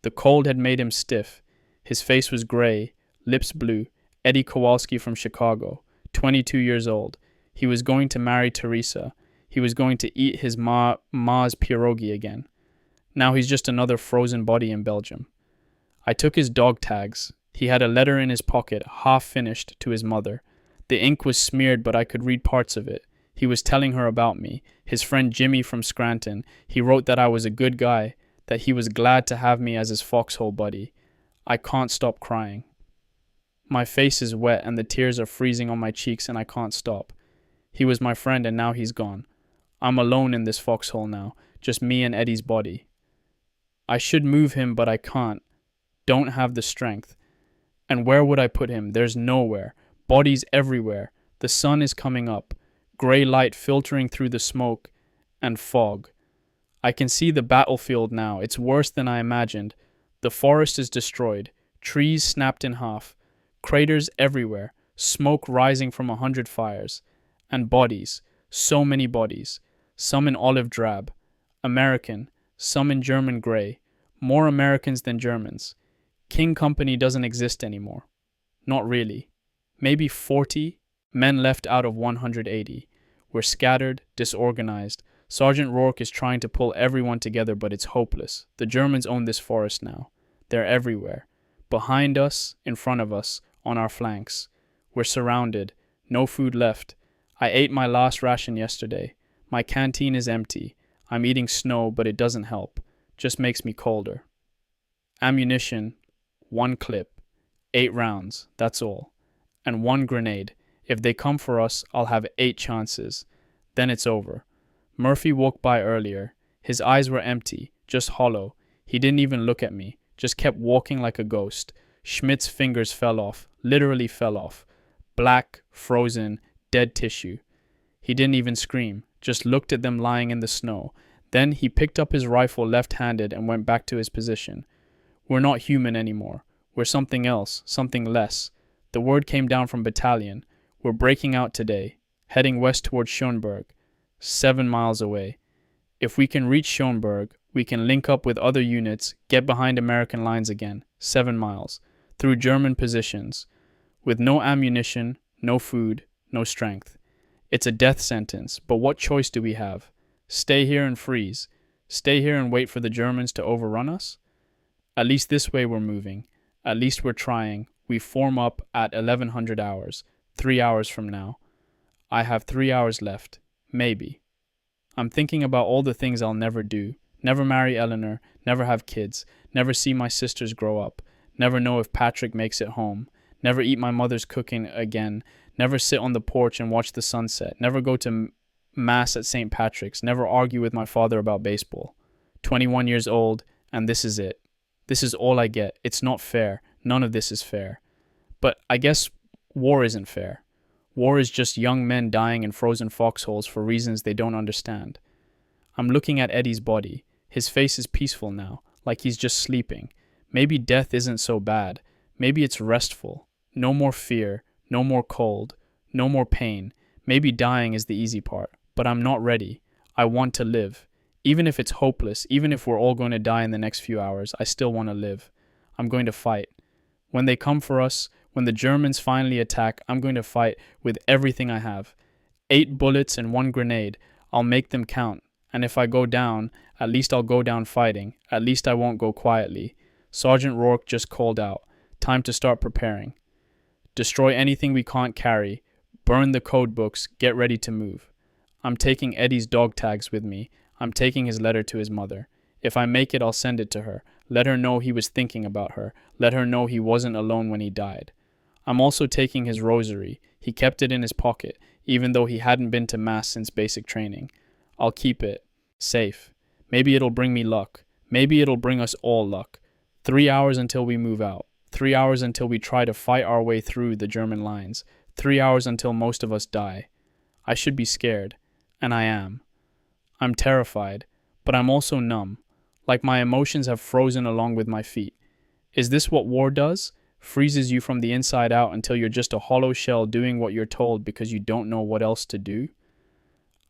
The cold had made him stiff. His face was gray, lips blue. Eddie Kowalski from Chicago, 22 years old. He was going to marry Teresa. He was going to eat his ma's pierogi again. Now he's just another frozen body in Belgium. I took his dog tags. He had a letter in his pocket, half finished, to his mother. The ink was smeared, but I could read parts of it. He was telling her about me, his friend Jimmy from Scranton. He wrote that I was a good guy, that he was glad to have me as his foxhole buddy. I can't stop crying. My face is wet and the tears are freezing on my cheeks and I can't stop. He was my friend and now he's gone. I'm alone in this foxhole now, just me and Eddie's body. I should move him, but I can't. Don't have the strength. And where would I put him? There's nowhere. Bodies everywhere. The sun is coming up. Gray light filtering through the smoke and fog. I can see the battlefield now. It's worse than I imagined. The forest is destroyed. Trees snapped in half. Craters everywhere, smoke rising from 100 fires, and bodies, so many bodies, some in olive drab, American, some in German gray, more Americans than Germans. King Company doesn't exist anymore. Not really. Maybe 40 men left out of 180. We're scattered, disorganized. Sergeant Rourke is trying to pull everyone together, but it's hopeless. The Germans own this forest now. They're everywhere. Behind us, in front of us, on our flanks. We're surrounded. No food left. I ate my last ration yesterday. My canteen is empty. I'm eating snow, but it doesn't help. Just makes me colder. Ammunition. one clip, 8 rounds, that's all. And one grenade. If they come for us, I'll have 8 chances. Then it's over. Murphy walked by earlier. His eyes were empty, just hollow. He didn't even look at me, just kept walking like a ghost. Schmidt's fingers fell off, literally fell off. Black, frozen, dead tissue. He didn't even scream, just looked at them lying in the snow. Then he picked up his rifle left-handed and went back to his position. We're not human anymore. We're something else, something less. The word came down from battalion. We're breaking out today, heading west towards Schoenberg, 7 miles away. If we can reach Schoenberg, we can link up with other units, get behind American lines again, 7 miles, through German positions, with no ammunition, no food, no strength. It's a death sentence, but what choice do we have? Stay here and freeze? Stay here and wait for the Germans to overrun us? At least this way we're moving. At least we're trying. We form up at 1100 hours, 3 hours from now. I have 3 hours left. Maybe. I'm thinking about all the things I'll never do. Never marry Eleanor, never have kids, never see my sisters grow up, never know if Patrick makes it home, never eat my mother's cooking again, never sit on the porch and watch the sunset, never go to Mass at St. Patrick's, never argue with my father about baseball. 21 years old, and this is it. This is all I get. It's not fair. None of this is fair. But I guess war isn't fair. War is just young men dying in frozen foxholes for reasons they don't understand. I'm looking at Eddie's body. His face is peaceful now, like he's just sleeping. Maybe death isn't so bad. Maybe it's restful. No more fear, no more cold, no more pain. Maybe dying is the easy part. But I'm not ready. I want to live. Even if it's hopeless, even if we're all going to die in the next few hours, I still want to live. I'm going to fight. When they come for us, when the Germans finally attack, I'm going to fight with everything I have. 8 bullets and 1 grenade. I'll make them count. And if I go down, at least I'll go down fighting. At least I won't go quietly. Sergeant Rourke just called out. Time to start preparing. Destroy anything we can't carry. Burn the code books. Get ready to move. I'm taking Eddie's dog tags with me. I'm taking his letter to his mother. If I make it, I'll send it to her. Let her know he was thinking about her. Let her know he wasn't alone when he died. I'm also taking his rosary. He kept it in his pocket, even though he hadn't been to Mass since basic training. I'll keep it. Safe. Maybe it'll bring me luck. Maybe it'll bring us all luck. 3 hours until we move out. 3 hours until we try to fight our way through the German lines. 3 hours until most of us die. I should be scared. And I am. I'm terrified, but I'm also numb. Like my emotions have frozen along with my feet. Is this what war does? Freezes you from the inside out until you're just a hollow shell doing what you're told because you don't know what else to do?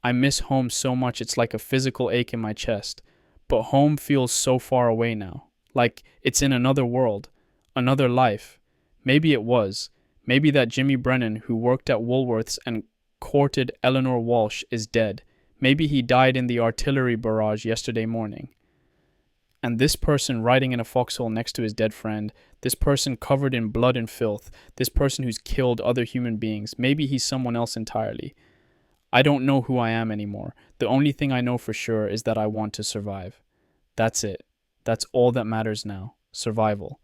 I miss home so much it's like a physical ache in my chest. But home feels so far away now. Like it's in another world. Another life. Maybe it was. Maybe that Jimmy Brennan who worked at Woolworth's and courted Eleanor Walsh is dead. Maybe he died in the artillery barrage yesterday morning. And this person riding in a foxhole next to his dead friend, this person covered in blood and filth, this person who's killed other human beings, maybe he's someone else entirely. I don't know who I am anymore. The only thing I know for sure is that I want to survive. That's it. That's all that matters now. Survival.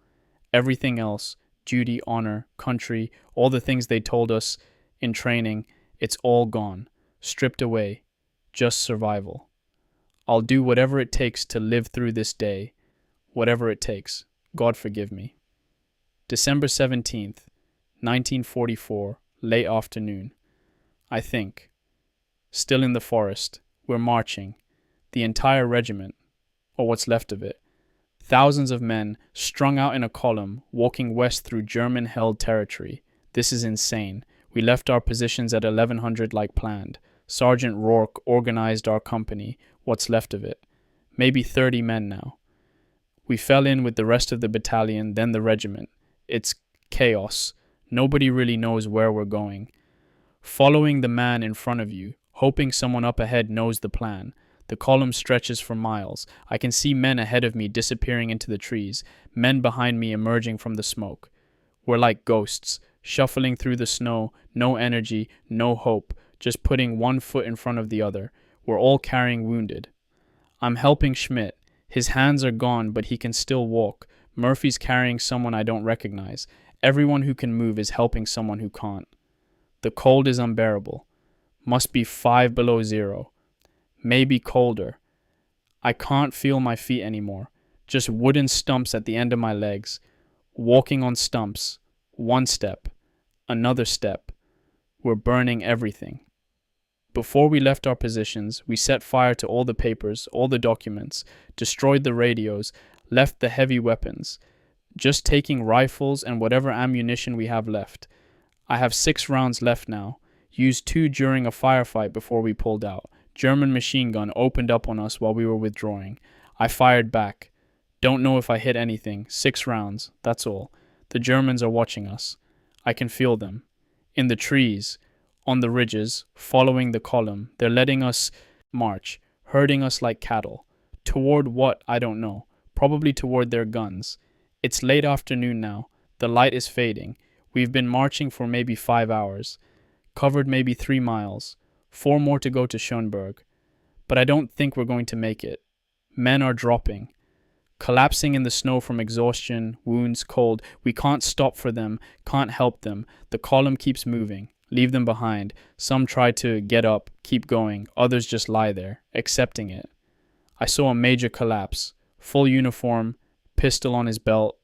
Everything else, duty, honor, country, all the things they told us in training, it's all gone. Stripped away. Just survival. I'll do whatever it takes to live through this day. Whatever it takes. God forgive me. December 17th, 1944, late afternoon. I think. Still in the forest. We're marching. The entire regiment, or what's left of it. Thousands of men strung out in a column, walking west through German-held territory. This is insane. We left our positions at 1100 like planned. Sergeant Rourke organized our company, what's left of it. Maybe 30 men now. We fell in with the rest of the battalion, then the regiment. It's chaos. Nobody really knows where we're going. Following the man in front of you, hoping someone up ahead knows the plan. The column stretches for miles. I can see men ahead of me disappearing into the trees, men behind me emerging from the smoke. We're like ghosts, shuffling through the snow, no energy, no hope, just putting one foot in front of the other. We're all carrying wounded. I'm helping Schmidt. His hands are gone, but he can still walk. Murphy's carrying someone I don't recognize. Everyone who can move is helping someone who can't. The cold is unbearable. Must be 5 below zero. Maybe colder. I can't feel my feet anymore. Just wooden stumps at the end of my legs. Walking on stumps. One step. Another step. We're burning everything. Before we left our positions, we set fire to all the papers, all the documents, destroyed the radios, left the heavy weapons, just taking rifles and whatever ammunition we have left. I have 6 rounds left now. Used 2 during a firefight before we pulled out. German machine gun opened up on us while we were withdrawing. I fired back. Don't know if I hit anything. 6 rounds, that's all. The Germans are watching us. I can feel them. In the trees, on the ridges, following the column. They're letting us march, herding us like cattle. Toward what, I don't know. Probably toward their guns. It's late afternoon now. The light is fading. We've been marching for maybe 5 hours. Covered maybe 3 miles. 4 more to go to Schönberg. But I don't think we're going to make it. Men are dropping. Collapsing in the snow from exhaustion, wounds, cold. We can't stop for them, can't help them. The column keeps moving. Leave them behind. Some try to get up, keep going. Others just lie there, accepting it. I saw a major collapse. Full uniform, pistol on his belt,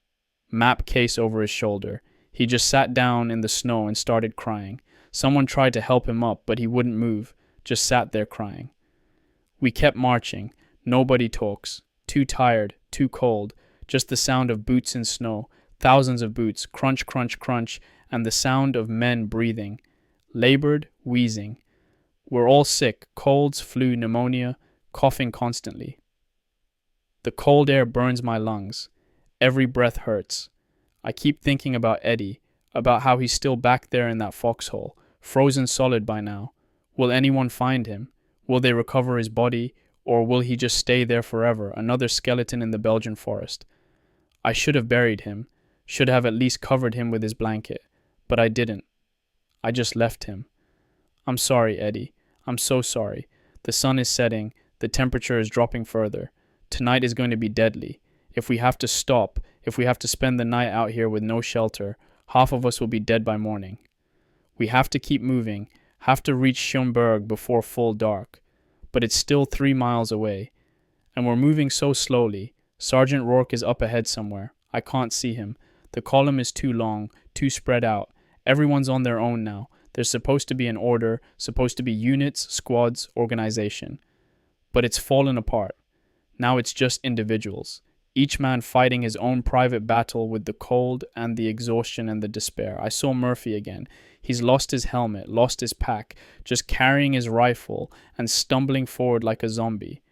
map case over his shoulder. He just sat down in the snow and started crying. Someone tried to help him up, but he wouldn't move, just sat there crying. We kept marching. Nobody talks. Too tired, too cold. Just the sound of boots in snow. Thousands of boots, crunch, crunch, crunch, and the sound of men breathing. Labored, wheezing. We're all sick, colds, flu, pneumonia, coughing constantly. The cold air burns my lungs. Every breath hurts. I keep thinking about Eddie, about how he's still back there in that foxhole, frozen solid by now. Will anyone find him? Will they recover his body, or will he just stay there forever, another skeleton in the Belgian forest? I should have buried him, should have at least covered him with his blanket, but I didn't. I just left him. I'm sorry, Eddie. I'm so sorry. The sun is setting, the temperature is dropping further. Tonight is going to be deadly. If we have to stop, if we have to spend the night out here with no shelter, half of us will be dead by morning. We have to keep moving, have to reach Schönberg before full dark. But it's still 3 miles away. And we're moving so slowly. Sergeant Rourke is up ahead somewhere. I can't see him. The column is too long, too spread out. Everyone's on their own now. There's supposed to be an order, supposed to be units, squads, organization. But it's fallen apart. Now it's just individuals. Each man fighting his own private battle with the cold and the exhaustion and the despair. I saw Murphy again. He's lost his helmet, lost his pack, just carrying his rifle and stumbling forward like a zombie.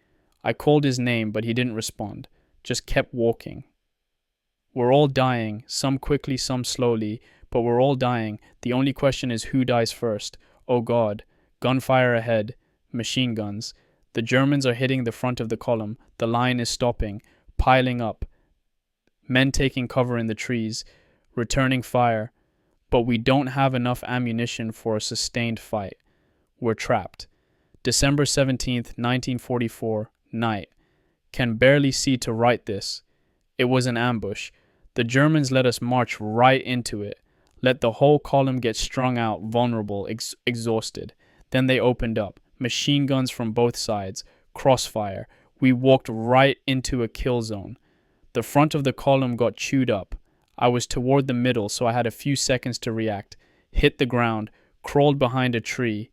I called his name, but he didn't respond. Just kept walking. We're all dying, some quickly, some slowly, but we're all dying. The only question is who dies first. Oh God. Gunfire ahead. Machine guns. The Germans are hitting the front of the column. The line is stopping, piling up. Men taking cover in the trees, returning fire. But we don't have enough ammunition for a sustained fight. We're trapped. December 17th, 1944, night. Can barely see to write this. It was an ambush. The Germans let us march right into it. Let the whole column get strung out, vulnerable, exhausted. Then they opened up. Machine guns from both sides. Crossfire. We walked right into a kill zone. The front of the column got chewed up. I was toward the middle, so I had a few seconds to react. Hit the ground. Crawled behind a tree.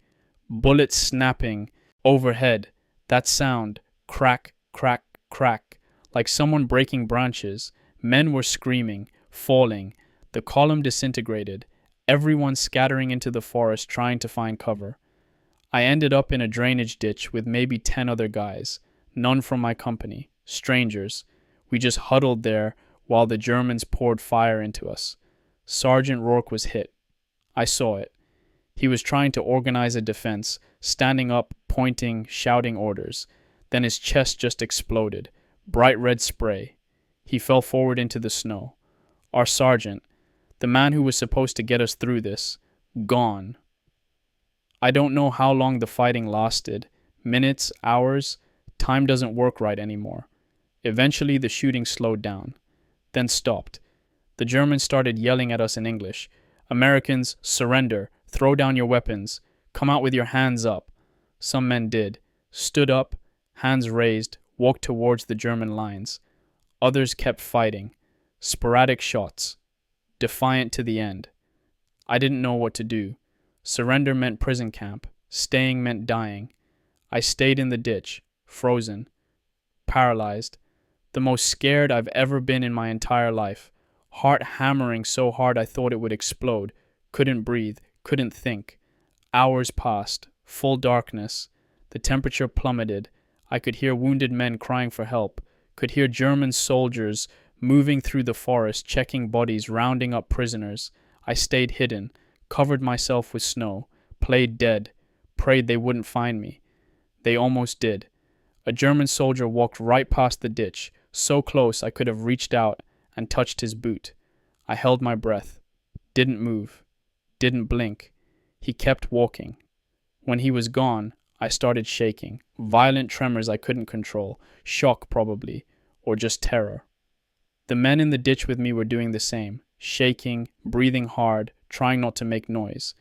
Bullets snapping overhead. That sound. Crack, crack, crack. Like someone breaking branches. Men were screaming, falling. The column disintegrated. Everyone scattering into the forest trying to find cover. I ended up in a drainage ditch with maybe 10 other guys. None from my company. Strangers. We just huddled there while the Germans poured fire into us. Sergeant Rourke was hit. I saw it. He was trying to organize a defense, standing up, pointing, shouting orders. Then his chest just exploded. Bright red spray. He fell forward into the snow. Our sergeant, the man who was supposed to get us through this, gone. I don't know how long the fighting lasted. Minutes, hours. Time doesn't work right anymore. Eventually the shooting slowed down. then stopped. The Germans started yelling at us in English. Americans, surrender, throw down your weapons, come out with your hands up. Some men did, stood up, hands raised, walked towards the German lines. Others kept fighting. Sporadic shots, defiant to the end. I didn't know what to do. Surrender meant prison camp. Staying meant dying. I stayed in the ditch, frozen, paralyzed. The most scared I've ever been in my entire life. Heart hammering so hard I thought it would explode. Couldn't breathe, couldn't think. Hours passed, full darkness. The temperature plummeted. I could hear wounded men crying for help. Could hear German soldiers moving through the forest, checking bodies, rounding up prisoners. I stayed hidden, covered myself with snow, played dead, prayed they wouldn't find me. They almost did. A German soldier walked right past the ditch, so close I could have reached out and touched his boot. I held my breath, didn't move, didn't blink. He kept walking. When he was gone, I started shaking, violent tremors I couldn't control, shock probably, or just terror. The men in the ditch with me were doing the same, shaking, breathing hard, trying not to make noise.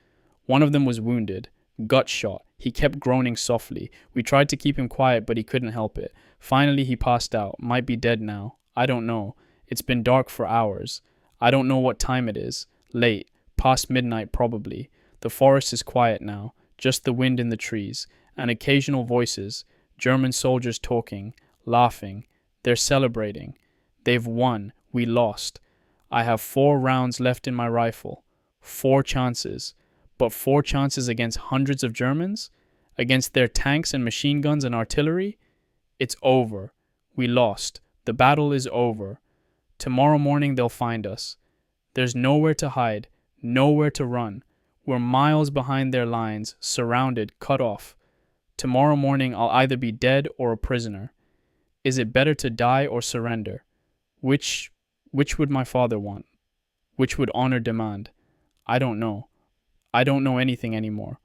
One of them was wounded, gut shot. He kept groaning softly. We tried to keep him quiet, but he couldn't help it. Finally, he passed out, might be dead now. I don't know. It's been dark for hours. I don't know what time it is. Late, past midnight probably. The forest is quiet now, just the wind in the trees, and occasional voices, German soldiers talking, laughing. They're celebrating. They've won. We lost. I have 4 rounds left in my rifle. 4 chances. But 4 chances against hundreds of Germans? Against their tanks and machine guns and artillery? It's over. We lost. The battle is over. Tomorrow morning they'll find us. There's nowhere to hide, nowhere to run. We're miles behind their lines, surrounded, cut off. Tomorrow morning I'll either be dead or a prisoner. Is it better to die or surrender? Which would my father want? Which would honor demand? I don't know. I don't know anything anymore.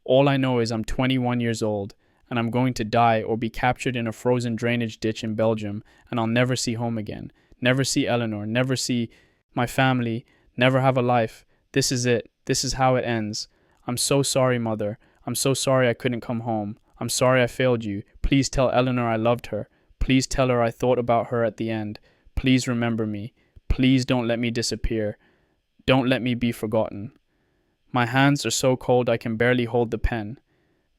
All I know is I'm 21 years old, and I'm going to die or be captured in a frozen drainage ditch in Belgium, and I'll never see home again. Never see Eleanor, never see my family, never have a life. This is it. This is how it ends. I'm so sorry, Mother. I'm so sorry I couldn't come home. I'm sorry I failed you. Please tell Eleanor I loved her. Please tell her I thought about her at the end. Please remember me. Please don't let me disappear. Don't let me be forgotten. My hands are so cold I can barely hold the pen.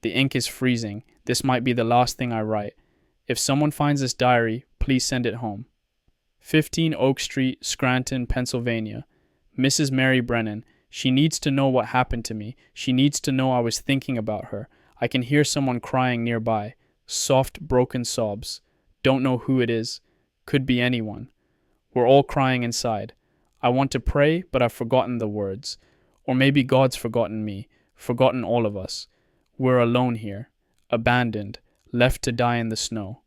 The ink is freezing. This might be the last thing I write. If someone finds this diary, please send it home. 15 Oak Street, Scranton, Pennsylvania. Mrs. Mary Brennan. She needs to know what happened to me. She needs to know I was thinking about her. I can hear someone crying nearby. Soft, broken sobs. Don't know who it is. Could be anyone. We're all crying inside. I want to pray, but I've forgotten the words. Or maybe God's forgotten me, forgotten all of us. We're alone here, abandoned, left to die in the snow.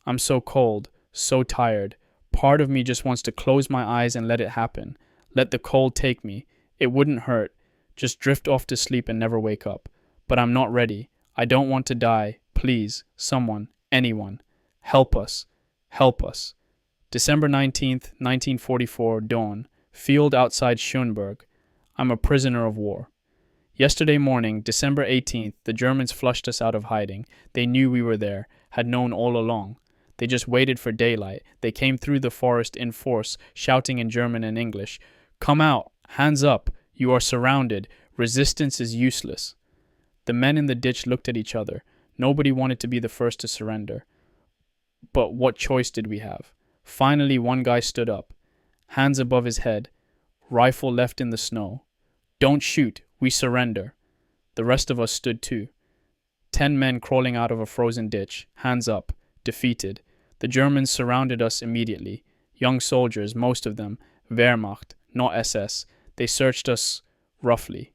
I'm so cold, so tired. Part of me just wants to close my eyes and let it happen. Let the cold take me. It wouldn't hurt. Just drift off to sleep and never wake up. But I'm not ready. I don't want to die. Please, someone, anyone. Help us. Help us. December 19th, 1944, dawn. Field outside Schoenberg. I'm a prisoner of war. Yesterday morning, December 18th, the Germans flushed us out of hiding. They knew we were there, had known all along. They just waited for daylight. They came through the forest in force, shouting in German and English. Come out! Hands up! You are surrounded. Resistance is useless. The men in the ditch looked at each other. Nobody wanted to be the first to surrender. But what choice did we have? Finally, one guy stood up. Hands above his head. Rifle left in the snow. Don't shoot. We surrender. The rest of us stood too. 10 men crawling out of a frozen ditch. Hands up. Defeated. The Germans surrounded us immediately. Young soldiers, most of them. Wehrmacht, not SS. They searched us roughly.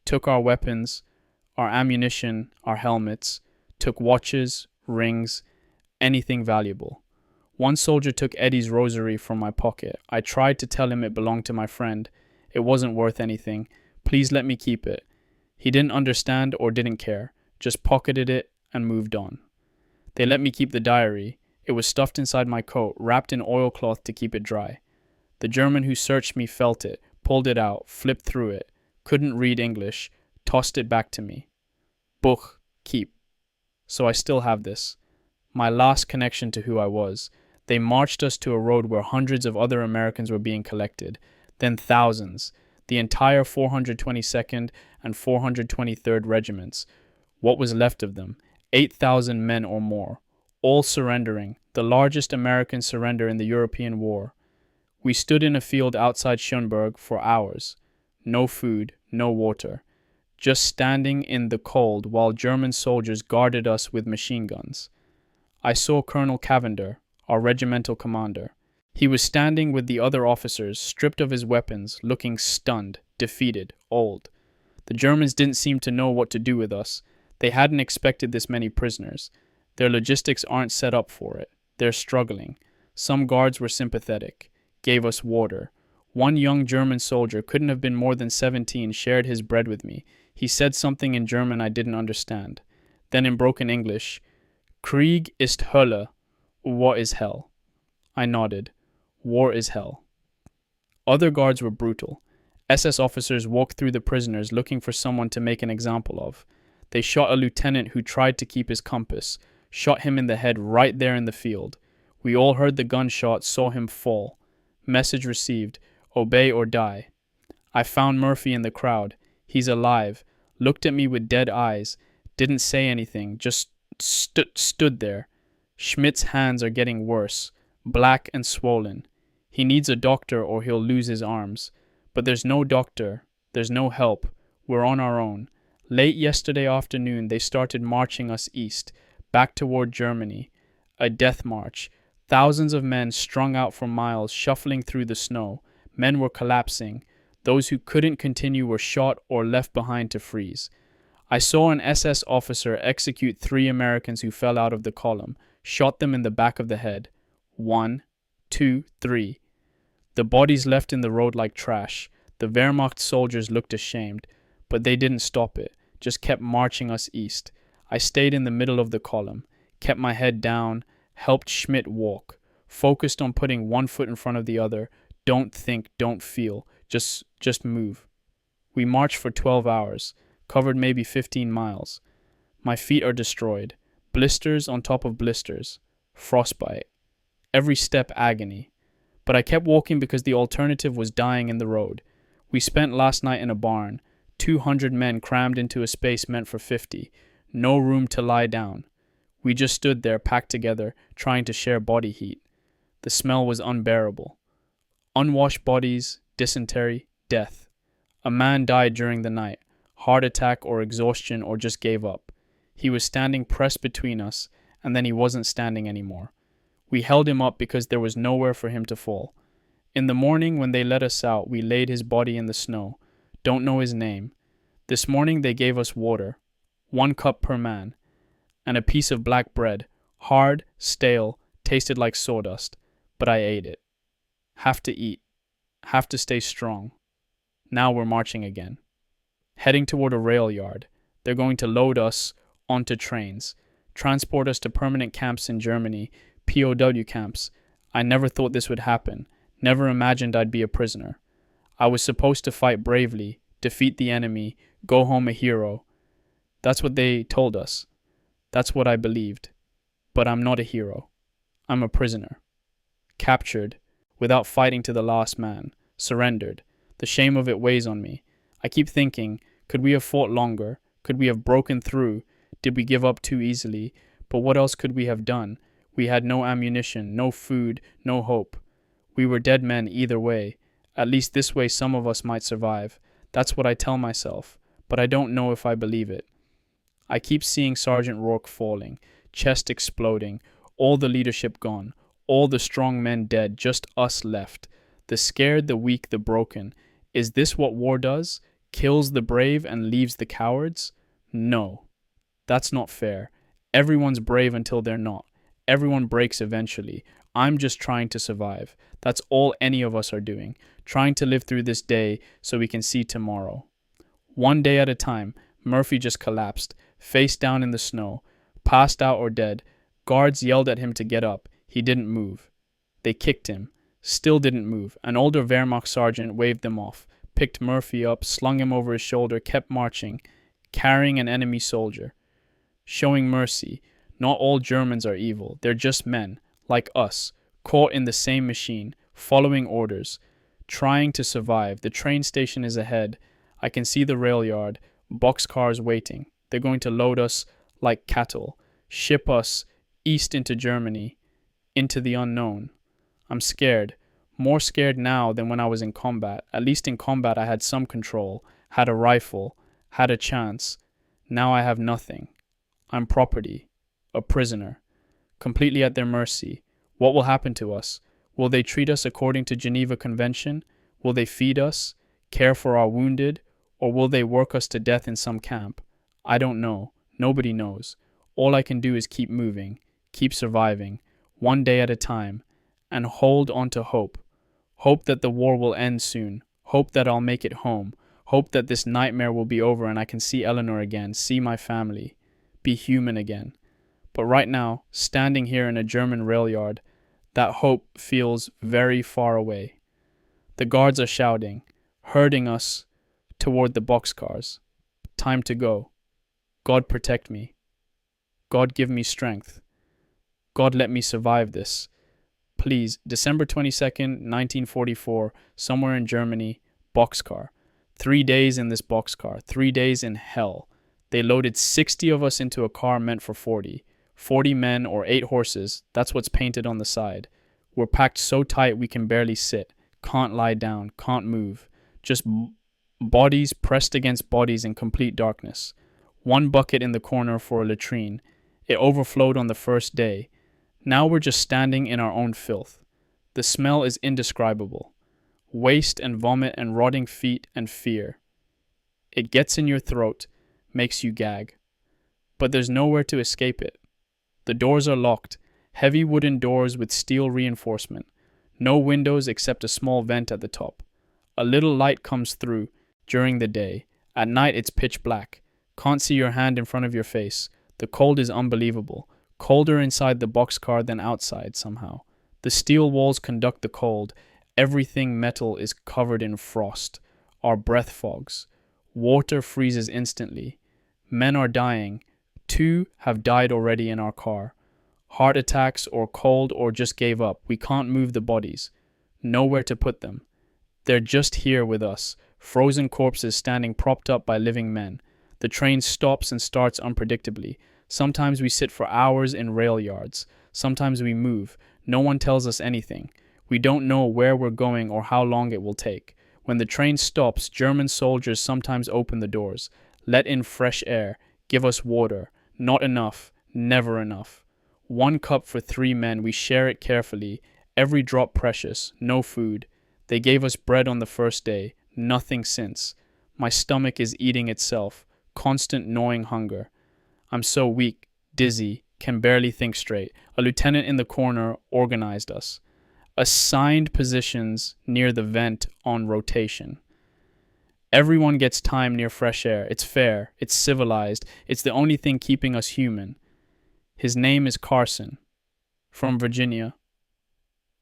Took our weapons, our ammunition, our helmets. Took watches, rings, anything valuable. One soldier took Eddie's rosary from my pocket. I tried to tell him it belonged to my friend. It wasn't worth anything. Please let me keep it. He didn't understand or didn't care. Just pocketed it and moved on. They let me keep the diary. It was stuffed inside my coat, wrapped in oilcloth to keep it dry. The German who searched me felt it, pulled it out, flipped through it, couldn't read English, tossed it back to me. Buch, keep. So I still have this. My last connection to who I was. They marched us to a road where hundreds of other Americans were being collected, then thousands, the entire 422nd and 423rd Regiments, what was left of them, 8,000 men or more, all surrendering, the largest American surrender in the European War. We stood in a field outside Schönberg for hours. No food, no water. Just standing in the cold while German soldiers guarded us with machine guns. I saw Colonel Cavender, our regimental commander. He was standing with the other officers, stripped of his weapons, looking stunned, defeated, old. The Germans didn't seem to know what to do with us. They hadn't expected this many prisoners. Their logistics aren't set up for it. They're struggling. Some guards were sympathetic, gave us water. One young German soldier, couldn't have been more than 17, shared his bread with me. He said something in German I didn't understand. Then in broken English, Krieg ist Hölle. What is hell? I nodded. War is hell. Other guards were brutal. SS officers walked through the prisoners looking for someone to make an example of. They shot a lieutenant who tried to keep his compass, shot him in the head right there in the field. We all heard the gunshot, saw him fall. Message received, obey or die. I found Murphy in the crowd. He's alive. Looked at me with dead eyes. Didn't say anything, just stood there. Schmidt's hands are getting worse, black and swollen. He needs a doctor or he'll lose his arms. But there's no doctor. There's no help. We're on our own. Late yesterday afternoon, they started marching us east, back toward Germany. A death march. Thousands of men strung out for miles, shuffling through the snow. Men were collapsing. Those who couldn't continue were shot or left behind to freeze. I saw an SS officer execute 3 Americans who fell out of the column, shot them in the back of the head. 1, 2, 3. The bodies left in the road like trash. The Wehrmacht soldiers looked ashamed, but they didn't stop it, just kept marching us east. I stayed in the middle of the column, kept my head down, helped Schmidt walk, focused on putting one foot in front of the other. Don't think, don't feel, just move. We marched for 12 hours, covered maybe 15 miles. My feet are destroyed, blisters on top of blisters, frostbite. Every step agony. But I kept walking because the alternative was dying in the road. We spent last night in a barn, 200 men crammed into a space meant for 50, no room to lie down. We just stood there packed together, trying to share body heat. The smell was unbearable. Unwashed bodies, dysentery, death. A man died during the night, heart attack or exhaustion or just gave up. He was standing pressed between us, and then he wasn't standing anymore. We held him up because there was nowhere for him to fall. In the morning when they let us out, we laid his body in the snow. Don't know his name. This morning they gave us water, 1 cup per man, and a piece of black bread, hard, stale, tasted like sawdust, but I ate it. Have to eat. Have to stay strong. Now we're marching again. Heading toward a rail yard. They're going to load us onto trains, transport us to permanent camps in Germany, POW camps. I never thought this would happen, never imagined I'd be a prisoner. I was supposed to fight bravely, defeat the enemy, go home a hero. That's what they told us. That's what I believed. But I'm not a hero. I'm a prisoner. Captured, without fighting to the last man, surrendered. The shame of it weighs on me. I keep thinking, could we have fought longer? Could we have broken through? Did we give up too easily? But what else could we have done? We had no ammunition, no food, no hope. We were dead men either way. At least this way some of us might survive. That's what I tell myself, but I don't know if I believe it. I keep seeing Sergeant Rourke falling, chest exploding, all the leadership gone, all the strong men dead, just us left. The scared, the weak, the broken. Is this what war does? Kills the brave and leaves the cowards? No. That's not fair. Everyone's brave until they're not. Everyone breaks eventually. I'm just trying to survive. That's all any of us are doing. Trying to live through this day so we can see tomorrow. One day at a time, Murphy just collapsed, face down in the snow, passed out or dead. Guards yelled at him to get up. He didn't move. They kicked him. Still didn't move. An older Wehrmacht sergeant waved them off, picked Murphy up, slung him over his shoulder, kept marching, carrying an enemy soldier, showing mercy. Not all Germans are evil. They're just men, like us, caught in the same machine, following orders, trying to survive. The train station is ahead. I can see the rail yard, boxcars waiting. They're going to load us like cattle, ship us east into Germany, into the unknown. I'm scared. More scared now than when I was in combat. At least in combat I had some control, had a rifle, had a chance. Now I have nothing. I'm property, a prisoner, completely at their mercy. What will happen to us? Will they treat us according to Geneva Convention? Will they feed us, care for our wounded, or will they work us to death in some camp? I don't know. Nobody knows. All I can do is keep moving, keep surviving, one day at a time, and hold on to hope. Hope that the war will end soon. Hope that I'll make it home. Hope that this nightmare will be over and I can see Eleanor again, see my family, be human again. But right now, standing here in a German rail yard, that hope feels very far away. The guards are shouting, herding us toward the boxcars. Time to go. God protect me. God give me strength. God let me survive this. Please, December 22nd, 1944, somewhere in Germany, boxcar. 3 days in this boxcar, 3 days in hell. They loaded 60 of us into a car meant for 40. 40 men or 8 horses, that's what's painted on the side. We're packed so tight we can barely sit, can't lie down, can't move. Just bodies pressed against bodies in complete darkness. One bucket in the corner for a latrine. It overflowed on the first day. Now we're just standing in our own filth. The smell is indescribable. Waste and vomit and rotting feet and fear. It gets in your throat, makes you gag. But there's nowhere to escape it. The doors are locked, heavy wooden doors with steel reinforcement. No windows except a small vent at the top. A little light comes through during the day. At night it's pitch black. Can't see your hand in front of your face. The cold is unbelievable. Colder inside the boxcar than outside somehow. The steel walls conduct the cold. Everything metal is covered in frost. Our breath fogs. Water freezes instantly. Men are dying. 2 have died already in our car. Heart attacks or cold or just gave up. We can't move the bodies. Nowhere to put them. They're just here with us. Frozen corpses standing propped up by living men. The train stops and starts unpredictably. Sometimes we sit for hours in rail yards. Sometimes we move. No one tells us anything. We don't know where we're going or how long it will take. When the train stops, German soldiers sometimes open the doors, let in fresh air, give us water. Not enough, never enough. 1 cup for 3 men, we share it carefully. Every drop precious, no food. They gave us bread on the first day, nothing since. My stomach is eating itself, constant gnawing hunger. I'm so weak, dizzy, can barely think straight. A lieutenant in the corner organized us. Assigned positions near the vent on rotation. Everyone gets time near fresh air. It's fair. It's civilized. It's the only thing keeping us human. His name is Carson, from Virginia.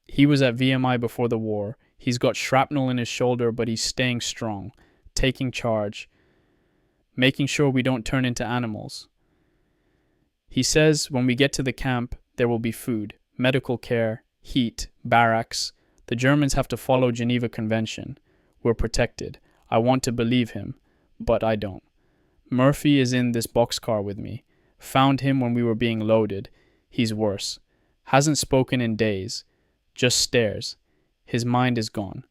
He was at VMI before the war. He's got shrapnel in his shoulder, but he's staying strong, taking charge, making sure we don't turn into animals. He says when we get to the camp, there will be food, medical care, heat, barracks. The Germans have to follow Geneva Convention. We're protected. I want to believe him, but I don't. Murphy is in this boxcar with me. Found him when we were being loaded. He's worse. Hasn't spoken in days. Just stares. His mind is gone.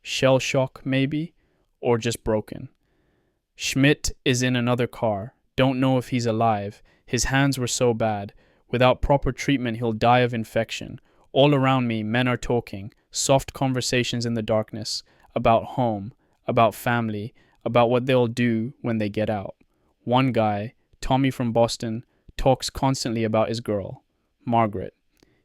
Shell shock, maybe? Or just broken. Schmidt is in another car. Don't know if he's alive. His hands were so bad. Without proper treatment, he'll die of infection. All around me, men are talking. Soft conversations in the darkness. About home. About family. About what they'll do when they get out. One guy, Tommy from Boston, talks constantly about his girl, Margaret.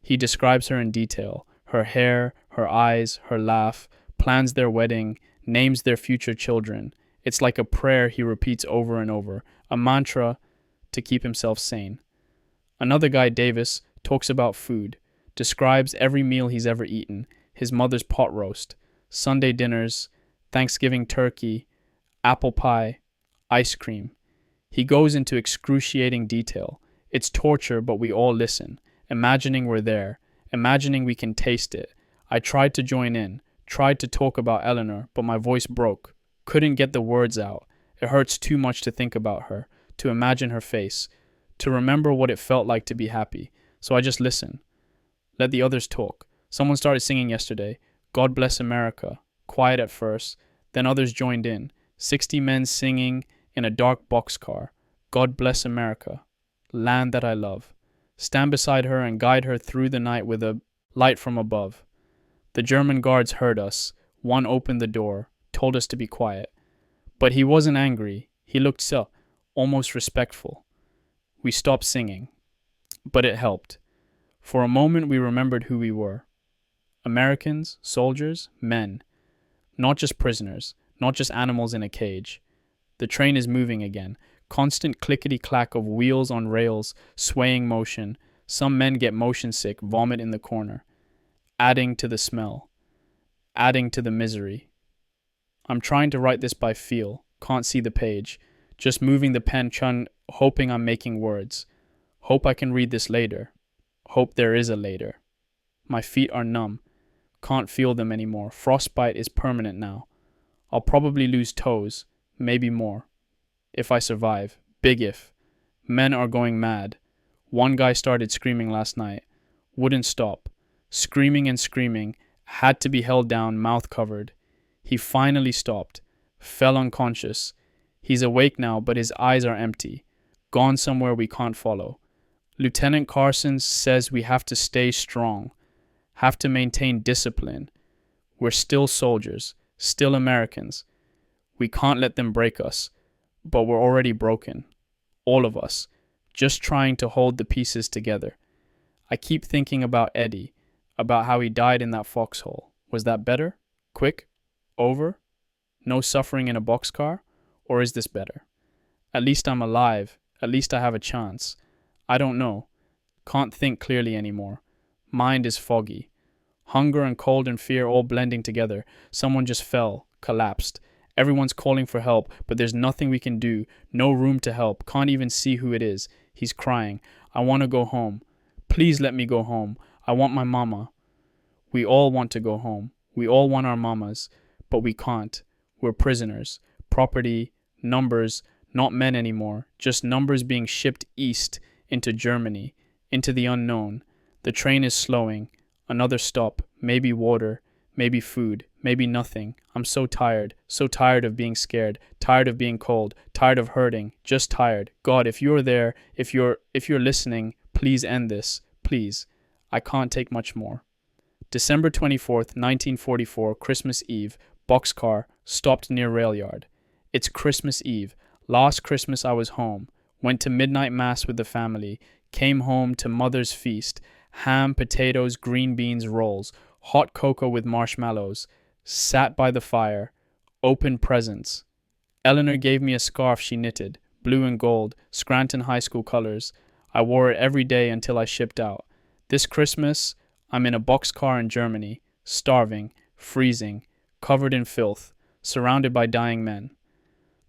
He describes her in detail. Her hair, her eyes, her laugh, plans their wedding, names their future children. It's like a prayer he repeats over and over, a mantra to keep himself sane. Another guy, Davis, talks about food, describes every meal he's ever eaten. his mother's pot roast, Sunday dinners, Thanksgiving turkey, apple pie, ice cream. He goes into excruciating detail. It's torture, but we all listen, imagining we're there, imagining we can taste it. I tried to join in, tried to talk about Eleanor, but my voice broke. Couldn't get the words out. It hurts too much to think about her, to imagine her face, to remember what it felt like to be happy. So I just listen. Let the others talk. Someone started singing yesterday, God Bless America. Quiet at first, then others joined in. 60 men singing in a dark boxcar. God Bless America, land that I love. Stand beside her and guide her through the night with a light from above. The German guards heard us. One opened the door, told us to be quiet. But he wasn't angry. He looked so, almost respectful. We stopped singing. But it helped. For a moment we remembered who we were. Americans, soldiers, men. Not just prisoners, not just animals in a cage. The train is moving again. Constant clickety-clack of wheels on rails, swaying motion. Some men get motion sick, vomit in the corner. Adding to the smell. Adding to the misery. I'm trying to write this by feel. Can't see the page. Just moving the pen, hoping I'm making words. Hope I can read this later. Hope there is a later. My feet are numb. Can't feel them anymore. Frostbite is permanent now. I'll probably lose toes. Maybe more. If I survive. Big if. Men are going mad. One guy started screaming last night. Wouldn't stop. Screaming and screaming. Had to be held down, mouth covered. He finally stopped. Fell unconscious. He's awake now, but his eyes are empty. Gone somewhere we can't follow. Lieutenant Carson says we have to stay strong. Have to maintain discipline. We're still soldiers. Still Americans. We can't let them break us. But we're already broken. All of us. Just trying to hold the pieces together. I keep thinking about Eddie. About how he died in that foxhole. Was that better? Quick? Over? No suffering in a boxcar? Or is this better? At least I'm alive. At least I have a chance. I don't know. Can't think clearly anymore. Mind is foggy. Hunger and cold and fear all blending together. Someone just fell, collapsed. Everyone's calling for help, but there's nothing we can do. No room to help. Can't even see who it is. He's crying. I want to go home. Please let me go home. I want my mama. We all want to go home. We all want our mamas. But we can't. We're prisoners. Property, numbers, not men anymore. Just numbers being shipped east into Germany, into the unknown. The train is slowing. Another stop. Maybe water. Maybe food. Maybe nothing. I'm so tired of being scared, tired of being cold, tired of hurting, just tired. God, if you're there, if you're listening, please end this, please. I can't take much more. December 24th, 1944, Christmas Eve, boxcar, stopped near rail yard. It's Christmas Eve. Last Christmas I was home. Went to midnight mass with the family. Came home to mother's feast. Ham, potatoes, green beans, rolls. Hot cocoa with marshmallows. Sat by the fire. Opened presents. Eleanor gave me a scarf she knitted. Blue and gold. Scranton High School colors. I wore it every day until I shipped out. This Christmas, I'm in a boxcar in Germany. Starving. Freezing. Covered in filth. Surrounded by dying men.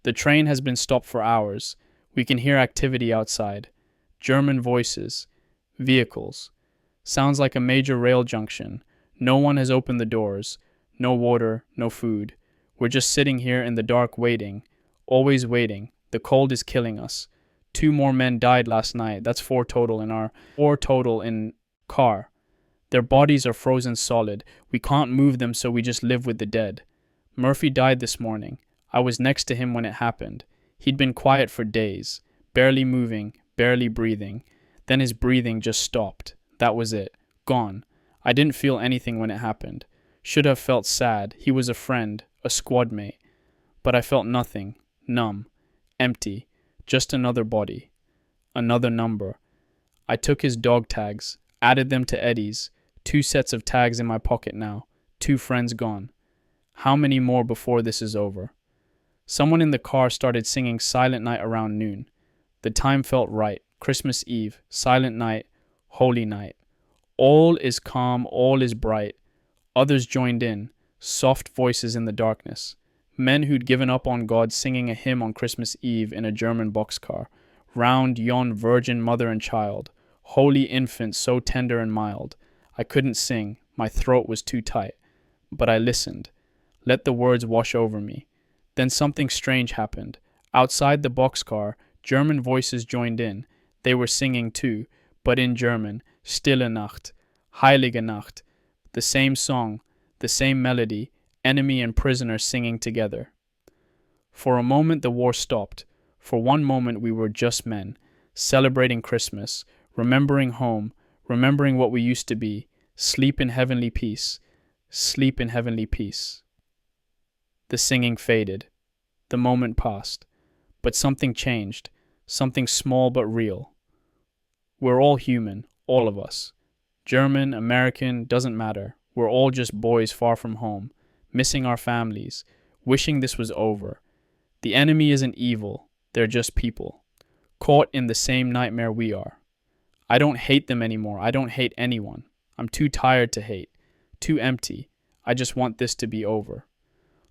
The train has been stopped for hours. We can hear activity outside. German voices. Vehicles. Sounds like a major rail junction. No one has opened the doors. No water, no food. We're just sitting here in the dark waiting. Always waiting. The cold is killing us. 2 more men died last night. That's 4 total in car. Their bodies are frozen solid. We can't move them, so we just live with the dead. Murphy died this morning. I was next to him when it happened. He'd been quiet for days. Barely moving, barely breathing. Then his breathing just stopped. That was it. Gone. I didn't feel anything when it happened. Should have felt sad. He was a friend, a squad mate. But I felt nothing. Numb. Empty. Just another body. Another number. I took his dog tags. Added them to Eddie's. 2 sets of tags in my pocket now. 2 friends gone. How many more before this is over? Someone in the car started singing Silent Night around noon. The time felt right. Christmas Eve. Silent night. Holy night. All is calm. All is bright. Others joined in, soft voices in the darkness. Men who'd given up on God singing a hymn on Christmas Eve in a German boxcar. Round yon virgin mother and child, holy infant so tender and mild. I couldn't sing, my throat was too tight. But I listened, let the words wash over me. Then something strange happened. Outside the boxcar, German voices joined in. They were singing too, but in German, Stille Nacht, Heilige Nacht. The same song, the same melody, enemy and prisoner singing together. For a moment the war stopped. For one moment we were just men, celebrating Christmas, remembering home, remembering what we used to be. Sleep in heavenly peace, sleep in heavenly peace. The singing faded. The moment passed. But something changed, something small but real. We're all human, all of us. German, American, doesn't matter. We're all just boys far from home, missing our families, wishing this was over. The enemy isn't evil, they're just people, caught in the same nightmare we are. I don't hate them anymore, I don't hate anyone. I'm too tired to hate, too empty. I just want this to be over.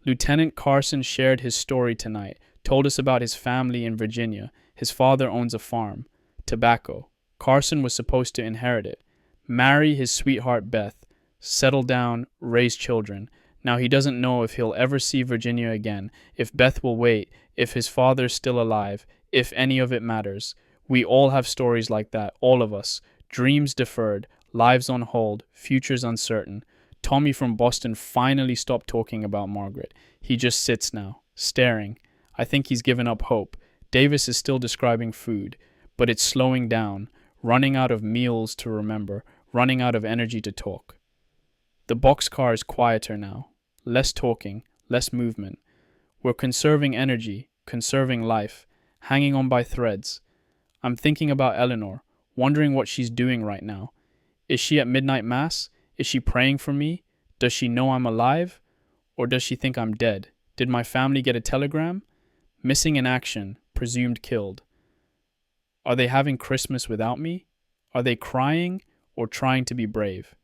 Lieutenant Carson shared his story tonight, told us about his family in Virginia. His father owns a farm. Tobacco. Carson was supposed to inherit it. Marry his sweetheart Beth. Settle down, raise children. Now he doesn't know if he'll ever see Virginia again, if Beth will wait, if his father's still alive, if any of it matters. We all have stories like that, all of us. Dreams deferred, lives on hold, futures uncertain. Tommy from Boston finally stopped talking about Margaret. He just sits now, staring. I think he's given up hope. Davis is still describing food, but it's slowing down, running out of meals to remember, running out of energy to talk. The boxcar is quieter now. Less talking, less movement. We're conserving energy, conserving life, hanging on by threads. I'm thinking about Eleanor, wondering what she's doing right now. Is she at midnight mass? Is she praying for me? Does she know I'm alive? Or does she think I'm dead? Did my family get a telegram? Missing in action, presumed killed. Are they having Christmas without me? Are they crying or trying to be brave?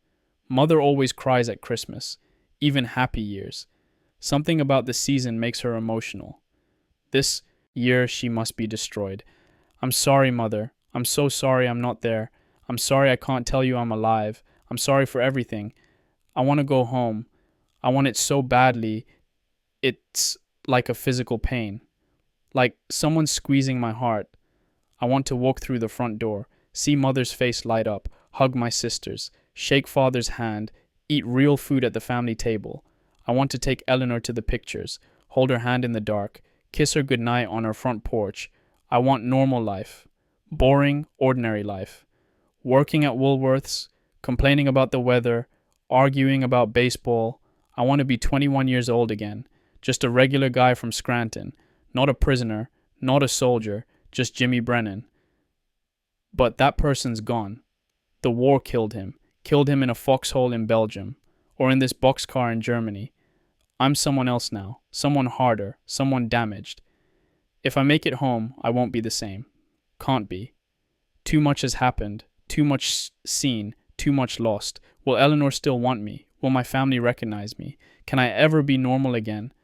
Mother always cries at Christmas, even happy years. Something about the season makes her emotional. This year she must be destroyed. I'm sorry, Mother. I'm so sorry I'm not there. I'm sorry I can't tell you I'm alive. I'm sorry for everything. I want to go home. I want it so badly. It's like a physical pain. Like someone squeezing my heart. I want to walk through the front door, see Mother's face light up, hug my sisters, shake Father's hand, eat real food at the family table. I want to take Eleanor to the pictures, hold her hand in the dark, kiss her goodnight on her front porch. I want normal life. Boring, ordinary life. Working at Woolworths, complaining about the weather, arguing about baseball. I want to be 21 years old again. Just a regular guy from Scranton. Not a prisoner, not a soldier, just Jimmy Brennan. But that person's gone. The war killed him in a foxhole in Belgium, or in this boxcar in Germany. I'm someone else now, someone harder, someone damaged. If I make it home, I won't be the same. Can't be. Too much has happened, too much seen, too much lost. Will Eleanor still want me? Will my family recognize me? Can I ever be normal again?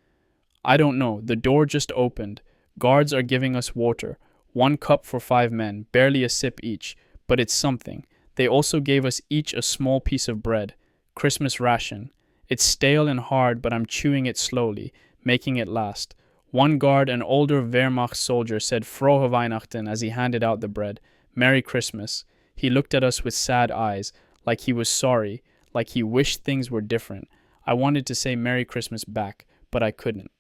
I don't know. The door just opened. Guards are giving us water. 1 cup for 5 men, barely a sip each, but it's something. They also gave us each a small piece of bread. Christmas ration. It's stale and hard, but I'm chewing it slowly, making it last. One guard, an older Wehrmacht soldier, said Frohe Weihnachten as he handed out the bread. Merry Christmas. He looked at us with sad eyes, like he was sorry, like he wished things were different. I wanted to say Merry Christmas back, but I couldn't.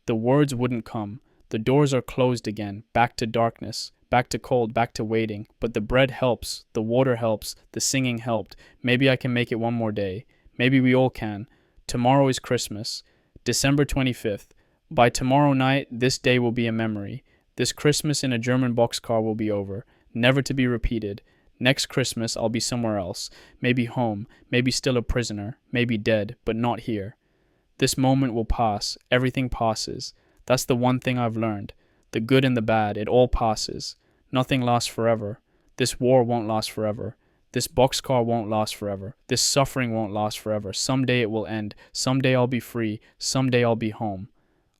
The words wouldn't come. The doors are closed again, back to darkness, back to cold, back to waiting. But the bread helps, the water helps, the singing helped. Maybe I can make it one more day. Maybe we all can. Tomorrow is Christmas, December 25th. By tomorrow night, this day will be a memory. This Christmas in a German boxcar will be over, never to be repeated. Next Christmas, I'll be somewhere else. Maybe home, maybe still a prisoner, maybe dead, but not here. This moment will pass. Everything passes. That's the one thing I've learned. The good and the bad, it all passes. Nothing lasts forever. This war won't last forever. This boxcar won't last forever. This suffering won't last forever. Someday it will end. Someday I'll be free. Someday I'll be home.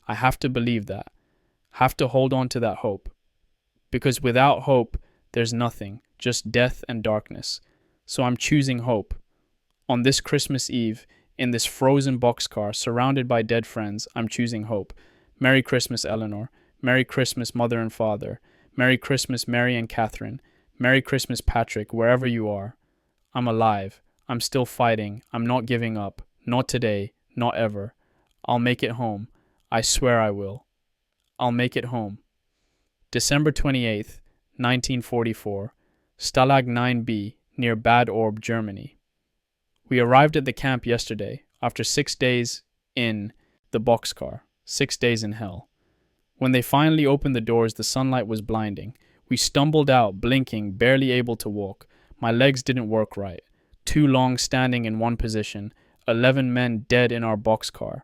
I have to believe that. Have to hold on to that hope. Because without hope, there's nothing, just death and darkness. So I'm choosing hope. On this Christmas Eve, in this frozen boxcar, surrounded by dead friends, I'm choosing hope. Merry Christmas, Eleanor. Merry Christmas, Mother and Father. Merry Christmas, Mary and Catherine. Merry Christmas, Patrick, wherever you are. I'm alive. I'm still fighting. I'm not giving up. Not today. Not ever. I'll make it home. I swear I will. I'll make it home. December 28th, 1944. Stalag 9B, near Bad Orb, Germany. We arrived at the camp yesterday, after 6 days in the boxcar. 6 days in hell. When they finally opened the doors, the sunlight was blinding. We stumbled out, blinking, barely able to walk. My legs didn't work right. Too long standing in one position. 11 men dead in our boxcar.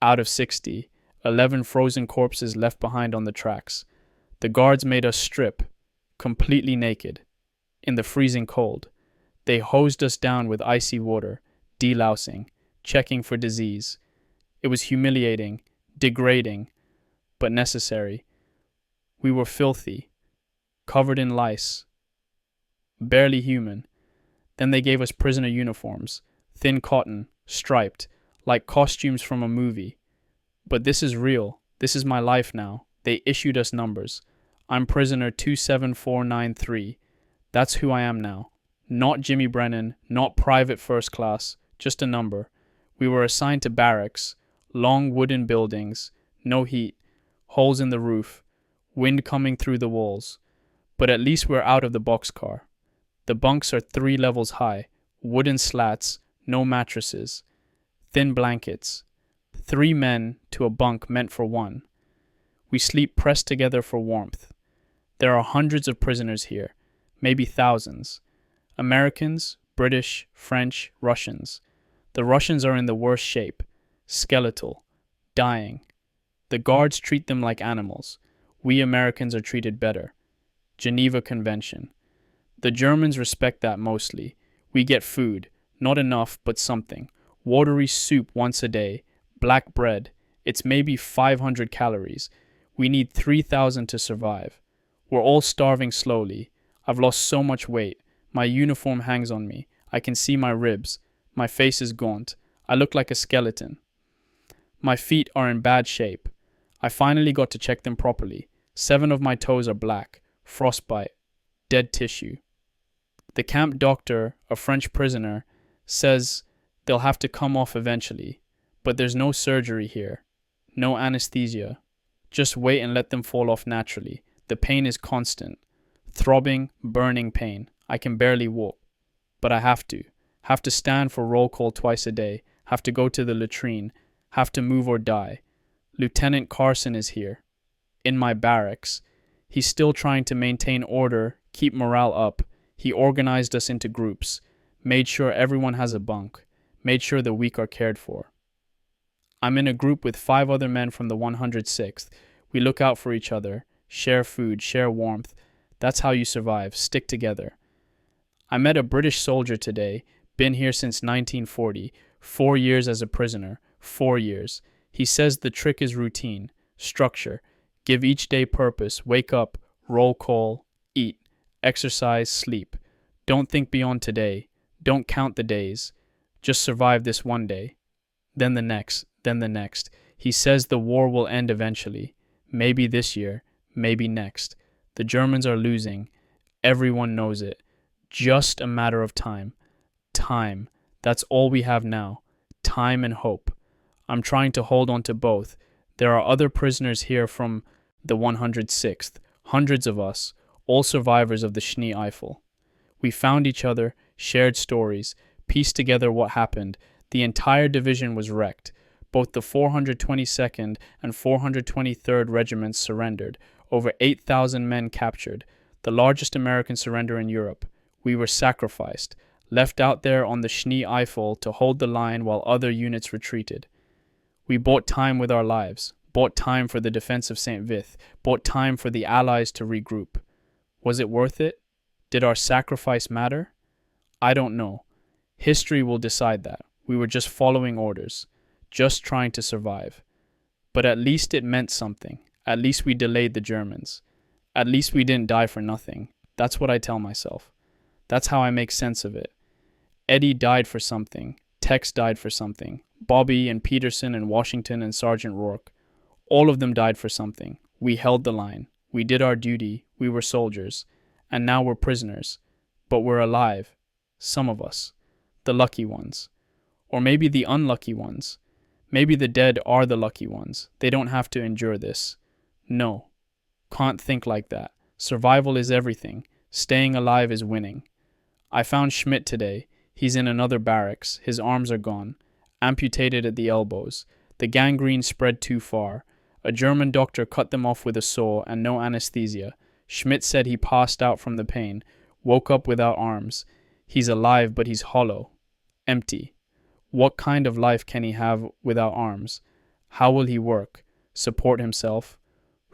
Out of 60. 11 frozen corpses left behind on the tracks. The guards made us strip, completely naked, in the freezing cold. They hosed us down with icy water, delousing, checking for disease. It was humiliating, degrading, but necessary. We were filthy, covered in lice, barely human. Then they gave us prisoner uniforms, thin cotton, striped, like costumes from a movie. But this is real. This is my life now. They issued us numbers. I'm prisoner 27493. That's who I am now. Not Jimmy Brennan, not private first class, just a number. We were assigned to barracks, long wooden buildings, no heat, holes in the roof, wind coming through the walls. But at least we're out of the boxcar. The bunks are 3 levels high, wooden slats, no mattresses, thin blankets. 3 men to a bunk meant for 1. We sleep pressed together for warmth. There are hundreds of prisoners here, maybe thousands. Americans, British, French, Russians. The Russians are in the worst shape, skeletal, dying. The guards treat them like animals. We Americans are treated better. Geneva Convention. The Germans respect that mostly. We get food, not enough, but something. Watery soup once a day, black bread. It's maybe 500 calories. We need 3,000 to survive. We're all starving slowly. I've lost so much weight. My uniform hangs on me. I can see my ribs. My face is gaunt. I look like a skeleton. My feet are in bad shape. I finally got to check them properly. 7 of my toes are black. Frostbite. Dead tissue. The camp doctor, a French prisoner, says they'll have to come off eventually. But there's no surgery here. No anesthesia. Just wait and let them fall off naturally. The pain is constant. Throbbing, burning pain. I can barely walk. But I have to. Have to stand for roll call twice a day. Have to go to the latrine. Have to move or die. Lieutenant Carson is here. In my barracks. He's still trying to maintain order, keep morale up. He organized us into groups. Made sure everyone has a bunk. Made sure the weak are cared for. I'm in a group with 5 other men from the 106th. We look out for each other. Share food, share warmth. That's how you survive. Stick together. I met a British soldier today. Been here since 1940. 4 years as a prisoner. 4 years. He says the trick is routine. Structure. Give each day purpose. Wake up. Roll call. Eat. Exercise. Sleep. Don't think beyond today. Don't count the days. Just survive this one day. Then the next. Then the next. He says the war will end eventually. Maybe this year. Maybe next. The Germans are losing. Everyone knows it. Just a matter of time. Time. That's all we have now. Time and hope. I'm trying to hold on to both. There are other prisoners here from the 106th. Hundreds of us. All survivors of the Schnee Eifel. We found each other, shared stories, pieced together what happened. The entire division was wrecked. Both the 422nd and 423rd regiments surrendered. Over 8,000 men captured. The largest American surrender in Europe. We were sacrificed. Left out there on the Schnee Eifel to hold the line while other units retreated. We bought time with our lives. Bought time for the defense of St. Vith. Bought time for the Allies to regroup. Was it worth it? Did our sacrifice matter? I don't know. History will decide that. We were just following orders, just trying to survive. But at least it meant something. At least we delayed the Germans. At least we didn't die for nothing. That's what I tell myself. That's how I make sense of it. Eddie died for something. Tex died for something. Bobby and Peterson and Washington and Sergeant Rourke. All of them died for something. We held the line. We did our duty. We were soldiers. And now we're prisoners. But we're alive. Some of us. The lucky ones. Or maybe the unlucky ones. Maybe the dead are the lucky ones. They don't have to endure this. No. Can't think like that. Survival is everything. Staying alive is winning. I found Schmidt today. He's in another barracks. His arms are gone. Amputated at the elbows. The gangrene spread too far. A German doctor cut them off with a saw and no anesthesia. Schmidt said he passed out from the pain. Woke up without arms. He's alive, but he's hollow. Empty. What kind of life can he have without arms? How will he work? Support himself?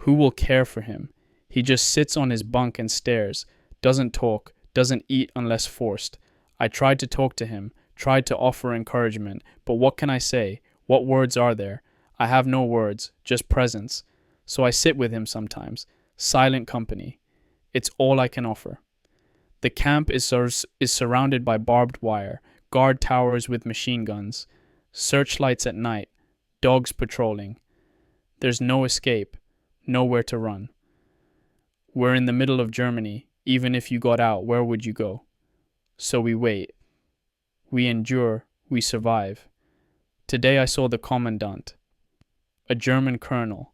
Who will care for him? He just sits on his bunk and stares. Doesn't talk. Doesn't eat unless forced. I tried to talk to him. Tried to offer encouragement. But what can I say? What words are there? I have no words. Just presence. So I sit with him sometimes. Silent company. It's all I can offer. The camp is surrounded by barbed wire, guard towers with machine guns, searchlights at night, dogs patrolling. There's no escape, nowhere to run. We're in the middle of Germany. Even if you got out, where would you go? So we wait. We endure. We survive. Today I saw the commandant, a German colonel.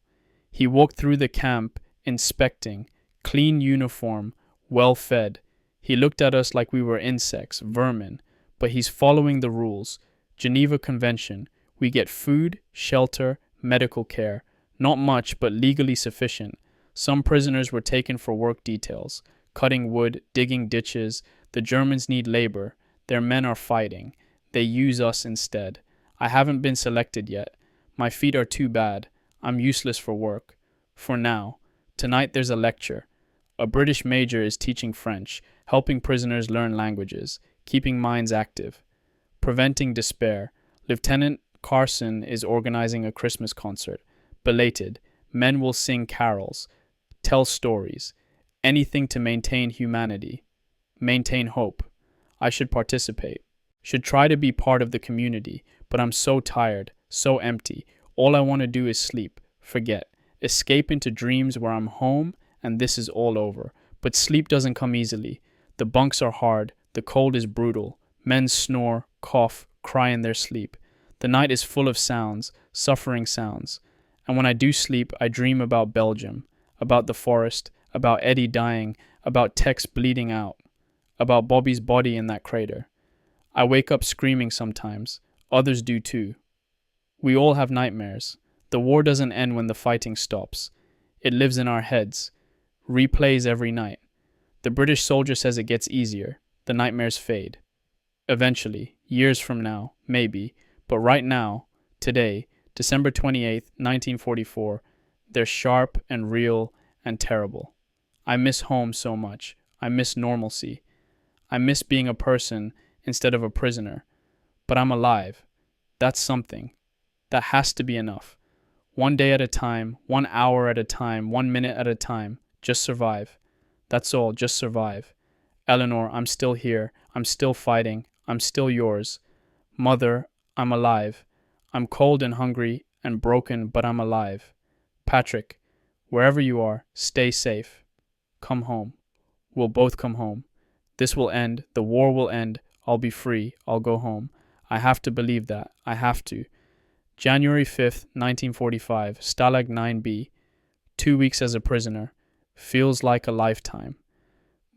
He walked through the camp, inspecting, clean uniform, well fed. He looked at us like we were insects, vermin, but he's following the rules. Geneva Convention. We get food, shelter, medical care. Not much, but legally sufficient. Some prisoners were taken for work details, cutting wood, digging ditches. The Germans need labor. Their men are fighting. They use us instead. I haven't been selected yet. My feet are too bad. I'm useless for work. For now. Tonight there's a lecture. A British major is teaching French, helping prisoners learn languages, keeping minds active, preventing despair. Lieutenant Carson is organizing a Christmas concert. Belated. Men will sing carols, tell stories, anything to maintain humanity, maintain hope. I should participate, should try to be part of the community, but I'm so tired, so empty. All I want to do is sleep, forget, escape into dreams where I'm home and this is all over. But sleep doesn't come easily. The bunks are hard, the cold is brutal. Men snore, cough, cry in their sleep. The night is full of sounds, suffering sounds. And when I do sleep, I dream about Belgium, about the forest, about Eddie dying, about Tex bleeding out, about Bobby's body in that crater. I wake up screaming sometimes. Others do too. We all have nightmares. The war doesn't end when the fighting stops. It lives in our heads, replays every night. The British soldier says it gets easier. The nightmares fade. Eventually, years from now, maybe, but right now, today, December 28th, 1944, they're sharp and real and terrible. I miss home so much. I miss normalcy. I miss being a person instead of a prisoner. But I'm alive. That's something. That has to be enough. 1 day at a time, 1 hour at a time, 1 minute at a time. Just survive. That's all, just survive. Eleanor, I'm still here. I'm still fighting. I'm still yours. Mother, I'm alive. I'm cold and hungry and broken, but I'm alive. Patrick, wherever you are, stay safe. Come home. We'll both come home. This will end. The war will end. I'll be free. I'll go home. I have to believe that. I have to. January 5th, 1945, Stalag 9B. 2 weeks as a prisoner. Feels like a lifetime.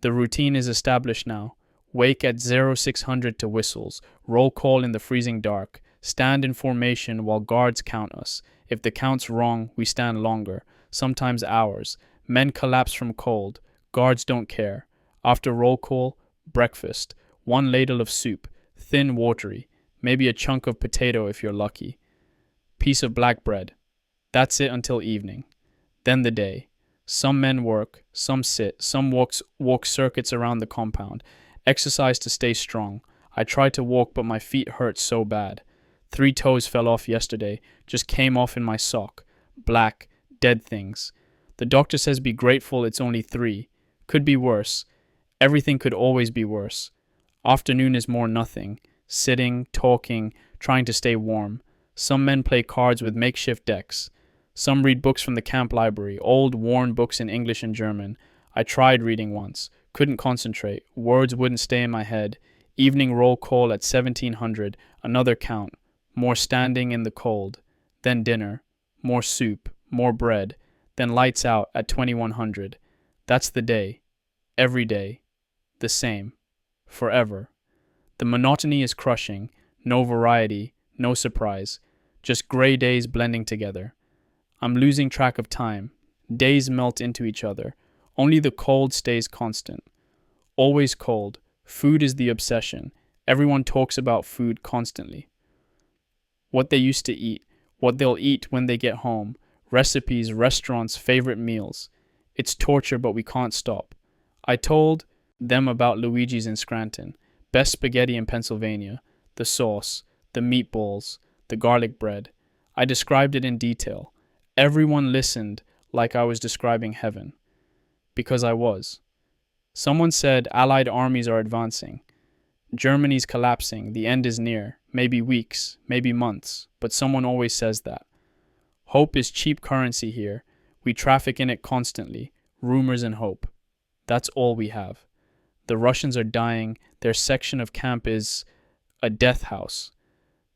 The routine is established now. Wake at 0600 to whistles. Roll call in the freezing dark. Stand in formation while guards count us. If the count's wrong, we stand longer, sometimes hours. Men collapse from cold. Guards don't care. After roll call, breakfast. 1 ladle of soup, thin, watery. Maybe a chunk of potato if you're lucky. Piece of black bread. That's it until evening. Then the day. Some men work, some sit, some walk circuits around the compound. Exercise to stay strong. I tried to walk, but my feet hurt so bad. 3 toes fell off yesterday, just came off in my sock. Black, dead things. The doctor says be grateful it's only 3. Could be worse. Everything could always be worse. Afternoon is more nothing. Sitting, talking, trying to stay warm. Some men play cards with makeshift decks. Some read books from the camp library, old, worn books in English and German. I tried reading once. Couldn't concentrate. Words wouldn't stay in my head. Evening roll call at 1700. Another count. More standing in the cold. Then dinner. More soup. More bread. Then lights out at 2100. That's the day. Every day. The same. Forever. The monotony is crushing. No variety. No surprise. Just gray days blending together. I'm losing track of time. Days melt into each other. Only the cold stays constant. Always cold. Food is the obsession. Everyone talks about food constantly. What they used to eat. What they'll eat when they get home. Recipes, restaurants, favorite meals. It's torture, but we can't stop. I told them about Luigi's in Scranton. Best spaghetti in Pennsylvania. The sauce. The meatballs. The garlic bread. I described it in detail. Everyone listened like I was describing heaven. Because I was. Someone said Allied armies are advancing. Germany's collapsing. The end is near. Maybe weeks, maybe months. But someone always says that. Hope is cheap currency here. We traffic in it constantly. Rumors and hope. That's all we have. The Russians are dying. Their section of camp is a death house.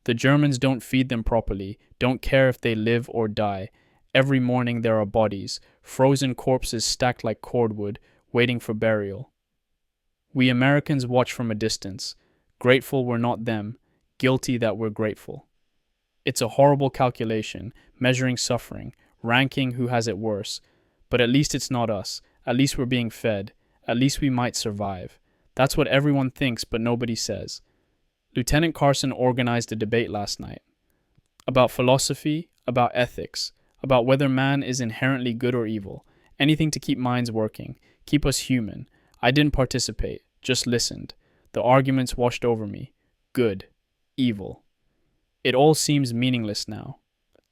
The Germans don't feed them properly, don't care if they live or die. Every morning there are bodies, frozen corpses stacked like cordwood, waiting for burial. We Americans watch from a distance, grateful we're not them, guilty that we're grateful. It's a horrible calculation, measuring suffering, ranking who has it worse. But at least it's not us, at least we're being fed, at least we might survive. That's what everyone thinks, but nobody says. Lieutenant Carson organized a debate last night. About philosophy, about ethics, about whether man is inherently good or evil. Anything to keep minds working, keep us human. I didn't participate, just listened. The arguments washed over me. Good. Evil. It all seems meaningless now.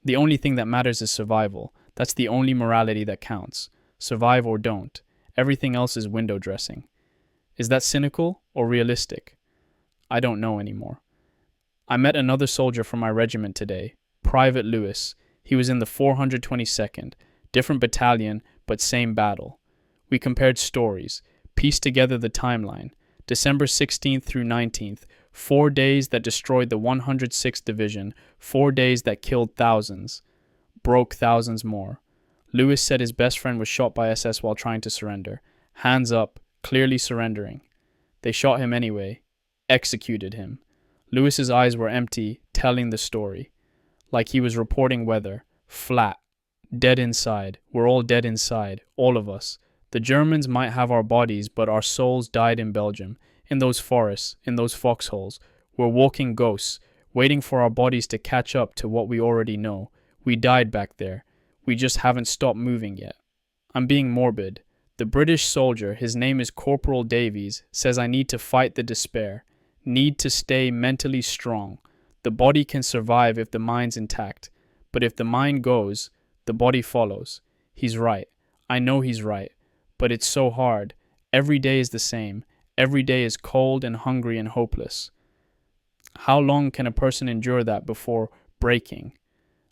The only thing that matters is survival. That's the only morality that counts. Survive or don't. Everything else is window dressing. Is that cynical or realistic? I don't know anymore. I met another soldier from my regiment today, Private Lewis. He was in the 422nd, different battalion, but same battle. We compared stories, pieced together the timeline. December 16th through 19th, 4 days that destroyed the 106th Division, 4 days that killed thousands, broke thousands more. Lewis said his best friend was shot by SS while trying to surrender. Hands up, clearly surrendering. They shot him anyway. Executed him. Lewis's eyes were empty, telling the story. Like he was reporting weather. Flat. Dead inside. We're all dead inside. All of us. The Germans might have our bodies, but our souls died in Belgium. In those forests. In those foxholes. We're walking ghosts. Waiting for our bodies to catch up to what we already know. We died back there. We just haven't stopped moving yet. I'm being morbid. The British soldier, his name is Corporal Davies, says I need to fight the despair. Need to stay mentally strong. The body can survive if the mind's intact. But if the mind goes, the body follows. He's right. I know he's right. But it's so hard. Every day is the same. Every day is cold and hungry and hopeless. How long can a person endure that before breaking?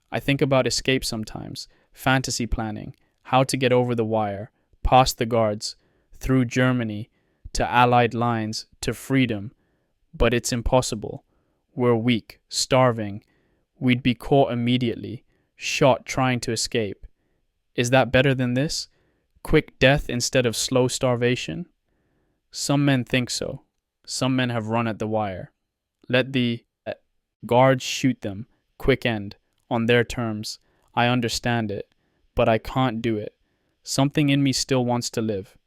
I think about escape sometimes. Fantasy planning. How to get over the wire. Past the guards. Through Germany. To Allied lines. To freedom. But it's impossible. We're weak, starving. We'd be caught immediately, shot trying to escape. Is that better than this? Quick death instead of slow starvation? Some men think so. Some men have run at the wire. Let the guards shoot them. Quick end. On their terms. I understand it. But I can't do it. Something in me still wants to live.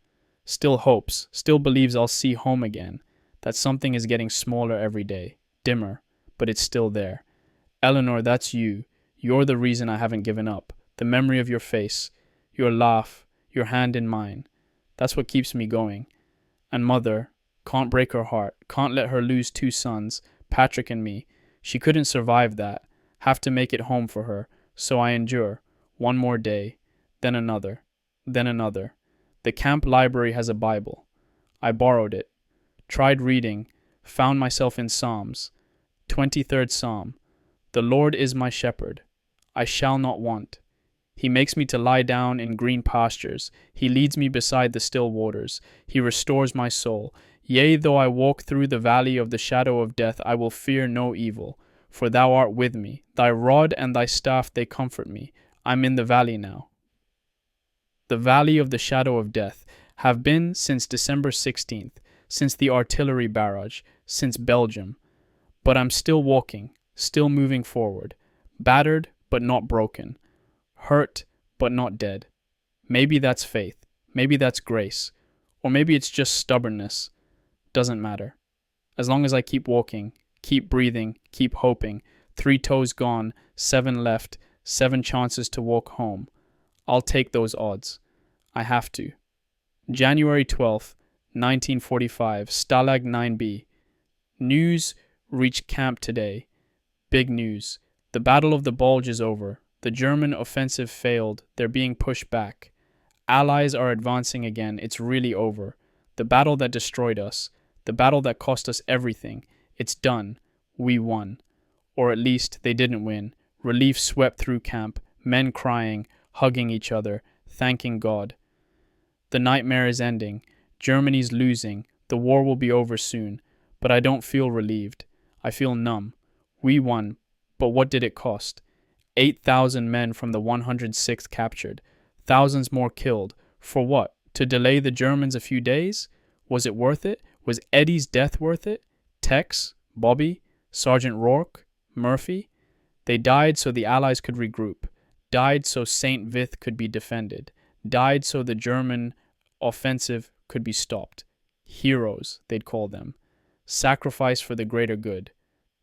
Still hopes. Still believes I'll see home again. That something is getting smaller every day, dimmer, but it's still there. Eleanor, that's you. You're the reason I haven't given up. The memory of your face, your laugh, your hand in mine. That's what keeps me going. And Mother, Can't break her heart. Can't let her lose two sons, Patrick and me. She couldn't survive that. Have to make it home for her. So I endure. One more day. Then another. Then another. The camp library has a Bible. I borrowed it. Tried reading. Found myself in Psalms. 23rd Psalm. The Lord is my shepherd. I shall not want. He makes me to lie down in green pastures. He leads me beside the still waters. He restores my soul. Yea, though I walk through the valley of the shadow of death, I will fear no evil, for thou art with me. Thy rod and thy staff, they comfort me. I'm in the valley now. The valley of the shadow of death. Have been since December 16th, since the artillery barrage, since Belgium. But I'm still walking, still moving forward. Battered, but not broken. Hurt, but not dead. Maybe that's faith. Maybe that's grace. Or maybe it's just stubbornness. Doesn't matter. As long as I keep walking, keep breathing, keep hoping. 3 toes gone, 7 left, 7 chances to walk home. I'll take those odds. I have to. January 12th, 1945, Stalag 9B. News reached camp today. Big news. The Battle of the Bulge is over. The German offensive failed. They're being pushed back. Allies are advancing again. It's really over. The battle that destroyed us. The battle that cost us everything. It's done. We won. Or at least they didn't win. Relief swept through camp. Men crying, hugging each other, thanking God. The nightmare is ending. Germany's losing. The war will be over soon. But I don't feel relieved. I feel numb. We won. But what did it cost? 8,000 men from the 106th captured. Thousands more killed. For what? To delay the Germans a few days? Was it worth it? Was Eddie's death worth it? Tex? Bobby? Sergeant Rourke? Murphy? They died so the Allies could regroup. Died so St. Vith could be defended. Died so the German offensive could be stopped. Heroes, they'd call them. Sacrifice for the greater good.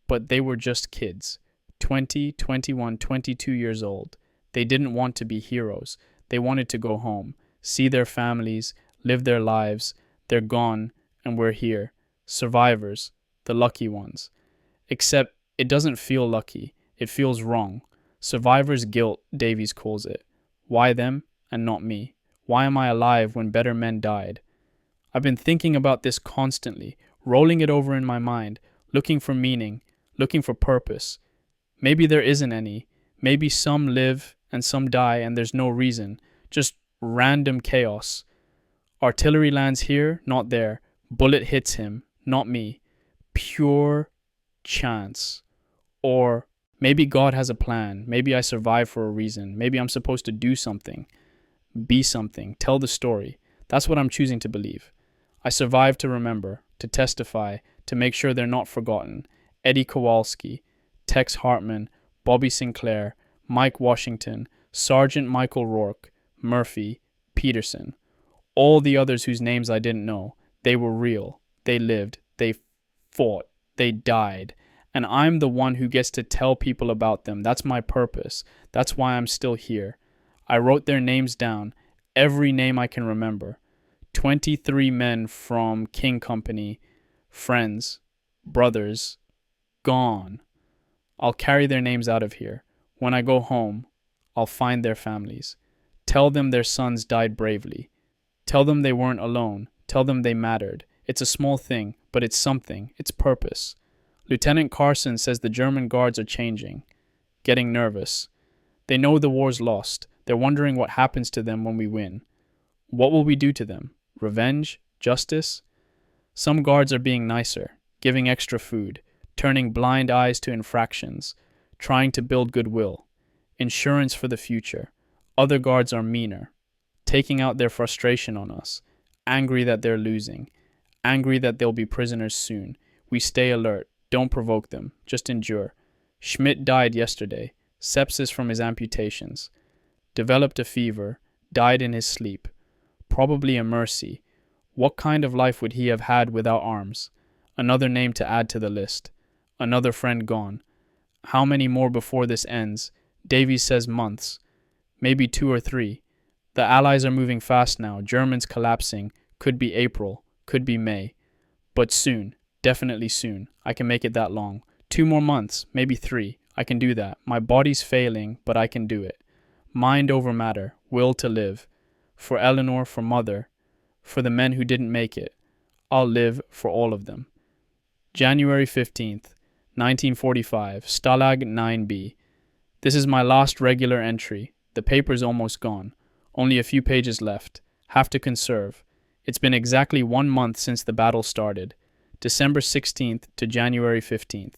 But they were just kids. 20, 21, 22 years old. They didn't want to be heroes. They wanted to go home, see their families, live their lives. They're gone, and we're here. Survivors, the lucky ones. Except it doesn't feel lucky. It feels wrong. Survivor's guilt, Davies calls it. Why them and not me? Why am I alive when better men died? I've been thinking about this constantly, rolling it over in my mind, looking for meaning, looking for purpose. Maybe there isn't any. Maybe some live and some die and there's no reason. Just random chaos. Artillery lands here, not there. Bullet hits him, not me. Pure chance. Or maybe God has a plan. Maybe I survived for a reason. Maybe I'm supposed to do something. Be something. Tell the story. That's what I'm choosing to believe. I survived to remember, to testify, to make sure they're not forgotten. Eddie Kowalski, Tex Hartman, Bobby Sinclair, Mike Washington, Sergeant Michael Rourke, Murphy, Peterson. All the others whose names I didn't know. They were real. They lived. They fought. They died. And I'm the one who gets to tell people about them. That's my purpose. That's why I'm still here. I wrote their names down. Every name I can remember. 23 men from King Company, friends, brothers, gone. I'll carry their names out of here. When I go home, I'll find their families. Tell them their sons died bravely. Tell them they weren't alone. Tell them they mattered. It's a small thing, but it's something. It's purpose. Lieutenant Carson says the German guards are changing, getting nervous. They know the war's lost. They're wondering what happens to them when we win. What will we do to them? Revenge? Justice? Some guards are being nicer, giving extra food, turning blind eyes to infractions, trying to build goodwill, insurance for the future. Other guards are meaner, taking out their frustration on us, angry that they're losing, angry that they'll be prisoners soon. We stay alert, don't provoke them, just endure. Schmidt died yesterday, sepsis from his amputations, developed a fever, died in his sleep. Probably a mercy. What kind of life would he have had without arms? Another name to add to the list. Another friend gone. How many more before this ends? Davies says months. Maybe 2 or 3. The Allies are moving fast now. Germans collapsing. Could be April. Could be May. But soon, definitely soon, I can make it that long. 2 more months, maybe 3. I can do that. My body's failing, but I can do it. Mind over matter, will to live. For Eleanor, for mother, for the men who didn't make it. I'll live for all of them. January 15th, 1945, Stalag 9B. This is my last regular entry. The paper's almost gone. Only a few pages left. Have to conserve. It's been exactly 1 month since the battle started. December 16th to January 15th.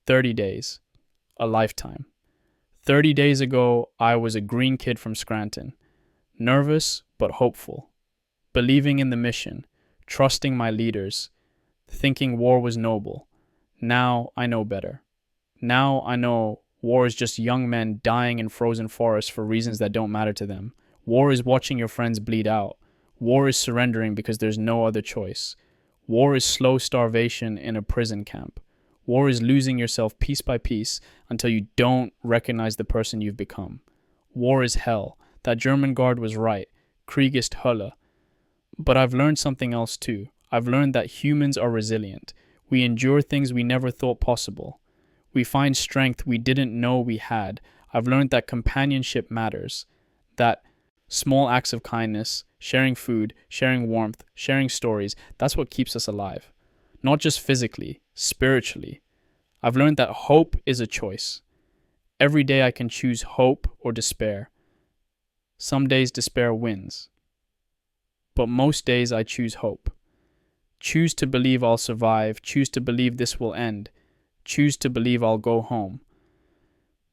30 days. A lifetime. 30 days ago, I was a green kid from Scranton. Nervous, but hopeful. Believing in the mission. Trusting my leaders. Thinking war was noble. Now I know better. Now I know war is just young men dying in frozen forests for reasons that don't matter to them. War is watching your friends bleed out. War is surrendering because there's no other choice. War is slow starvation in a prison camp. War is losing yourself piece by piece until you don't recognize the person you've become. War is hell. That German guard was right. Krieg ist Hölle. But I've learned something else too. I've learned that humans are resilient. We endure things we never thought possible. We find strength we didn't know we had. I've learned that companionship matters. That small acts of kindness, sharing food, sharing warmth, sharing stories, that's what keeps us alive. Not just physically, spiritually. I've learned that hope is a choice. Every day I can choose hope or despair. Some days despair wins. But most days I choose hope. Choose to believe I'll survive. Choose to believe this will end. Choose to believe I'll go home.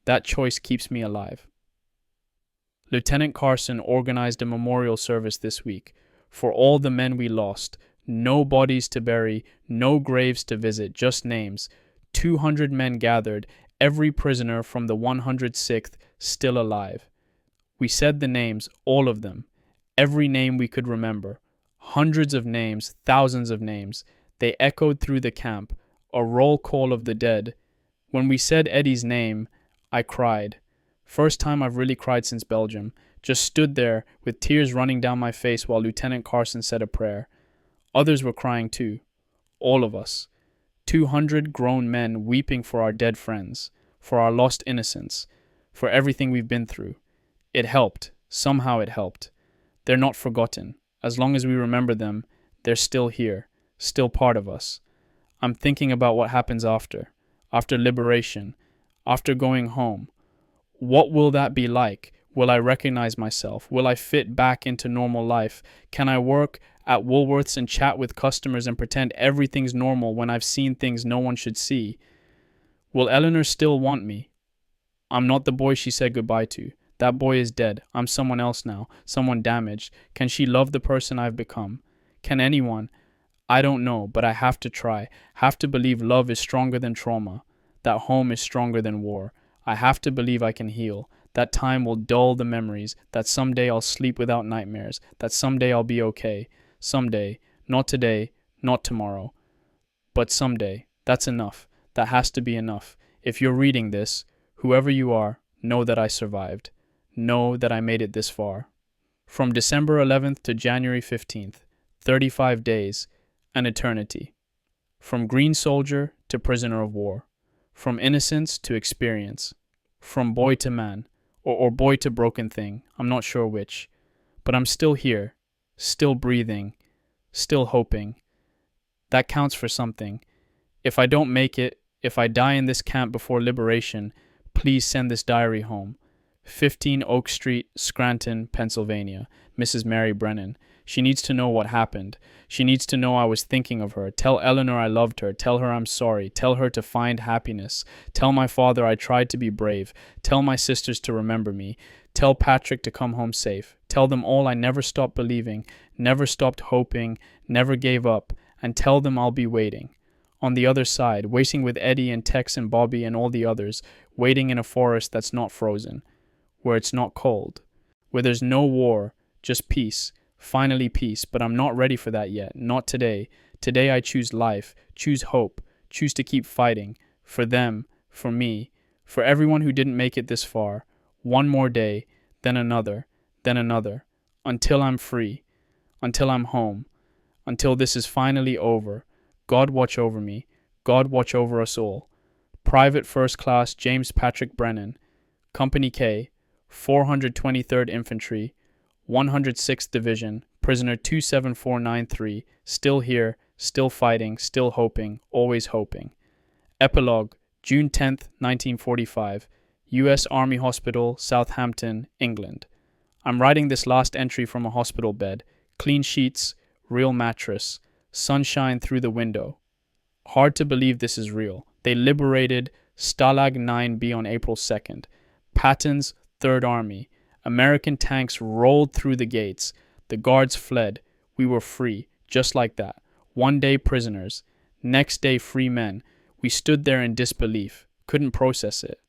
That choice keeps me alive. Lieutenant Carson organized a memorial service this week for all the men we lost. No bodies to bury, no graves to visit, just names. 200 men gathered, every prisoner from the 106th still alive. We said the names, all of them. Every name we could remember. Hundreds of names, thousands of names. They echoed through the camp, a roll call of the dead. When we said Eddie's name, I cried. First time I've really cried since Belgium. Just stood there with tears running down my face while Lieutenant Carson said a prayer. Others were crying too. All of us. 200 grown men weeping for our dead friends, for our lost innocence, for everything we've been through. It helped. Somehow it helped. They're not forgotten. As long as we remember them, they're still here, still part of us. I'm thinking about what happens after liberation, after going home. What will that be like? Will I recognize myself? Will I fit back into normal life? Can I work at Woolworths and chat with customers and pretend everything's normal when I've seen things no one should see? Will Eleanor still want me? I'm not the boy she said goodbye to. That boy is dead. I'm someone else now, someone damaged. Can she love the person I've become? Can anyone? I don't know, but I have to try. Have to believe love is stronger than trauma. That home is stronger than war. I have to believe I can heal. That time will dull the memories. That someday I'll sleep without nightmares. That someday I'll be okay. Someday. Not today. Not tomorrow. But someday. That's enough. That has to be enough. If you're reading this, whoever you are, know that I survived. Know that I made it this far. From December 11th to January 15th, 35 days, an eternity. From green soldier to prisoner of war. From innocence to experience. From boy to man, or boy to broken thing, I'm not sure which. But I'm still here, still breathing, still hoping. That counts for something. If I don't make it, if I die in this camp before liberation, please send this diary home. 15 Oak Street, Scranton, Pennsylvania. Mrs. Mary Brennan. She needs to know what happened. She needs to know I was thinking of her. Tell Eleanor I loved her. Tell her I'm sorry. Tell her to find happiness. Tell my father I tried to be brave. Tell my sisters to remember me. Tell Patrick to come home safe. Tell them all I never stopped believing, never stopped hoping, never gave up, and tell them I'll be waiting. On the other side, waiting with Eddie and Tex and Bobby and all the others, waiting in a forest that's not frozen, where it's not cold, where there's no war, just peace. Finally peace, but I'm not ready for that yet. Not today. Today I choose life, choose hope, choose to keep fighting. For them, for me, for everyone who didn't make it this far. One more day, then another, until I'm free, until I'm home, until this is finally over. God watch over me. God watch over us all. Private First Class James Patrick Brennan, Company K, 423rd Infantry, 106th Division, Prisoner 27493, still here, still fighting, still hoping, always hoping. Epilogue, June 10th, 1945, U.S. Army Hospital, Southampton, England. I'm writing this last entry from a hospital bed. Clean sheets, real mattress, sunshine through the window. Hard to believe this is real. They liberated Stalag 9B on April 2nd. Patton's Third Army. American tanks rolled through the gates. The guards fled. We were free, just like that. One day prisoners. Next day free men. We stood there in disbelief. Couldn't process it.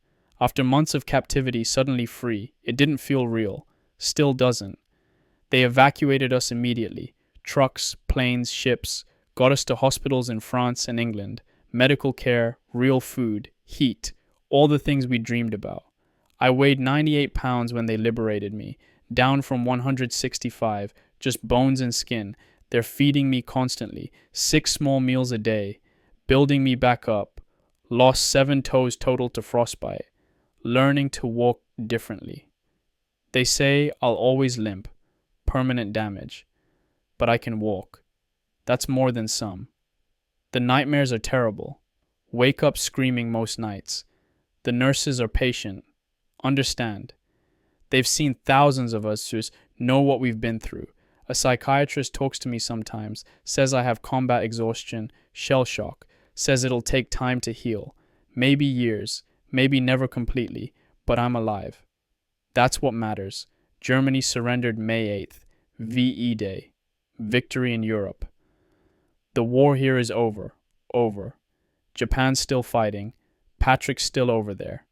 After months of captivity, suddenly free. It didn't feel real. Still doesn't. They evacuated us immediately. Trucks, planes, ships. Got us to hospitals in France and England. Medical care, real food, heat. All the things we dreamed about. I weighed 98 pounds when they liberated me. Down from 165, just bones and skin. They're feeding me constantly. 6 small meals a day. Building me back up. Lost 7 toes total to frostbite. Learning to walk differently. They say I'll always limp. Permanent damage. But I can walk. That's more than some. The nightmares are terrible. Wake up screaming most nights. The nurses are patient. Understand. They've seen thousands of us just know what we've been through. A psychiatrist talks to me sometimes, says I have combat exhaustion, shell shock, says it'll take time to heal. Maybe years, maybe never completely, but I'm alive. That's what matters. Germany surrendered May 8th, VE Day. Victory in Europe. The war here is over. Over. Japan's still fighting. Patrick's still over there.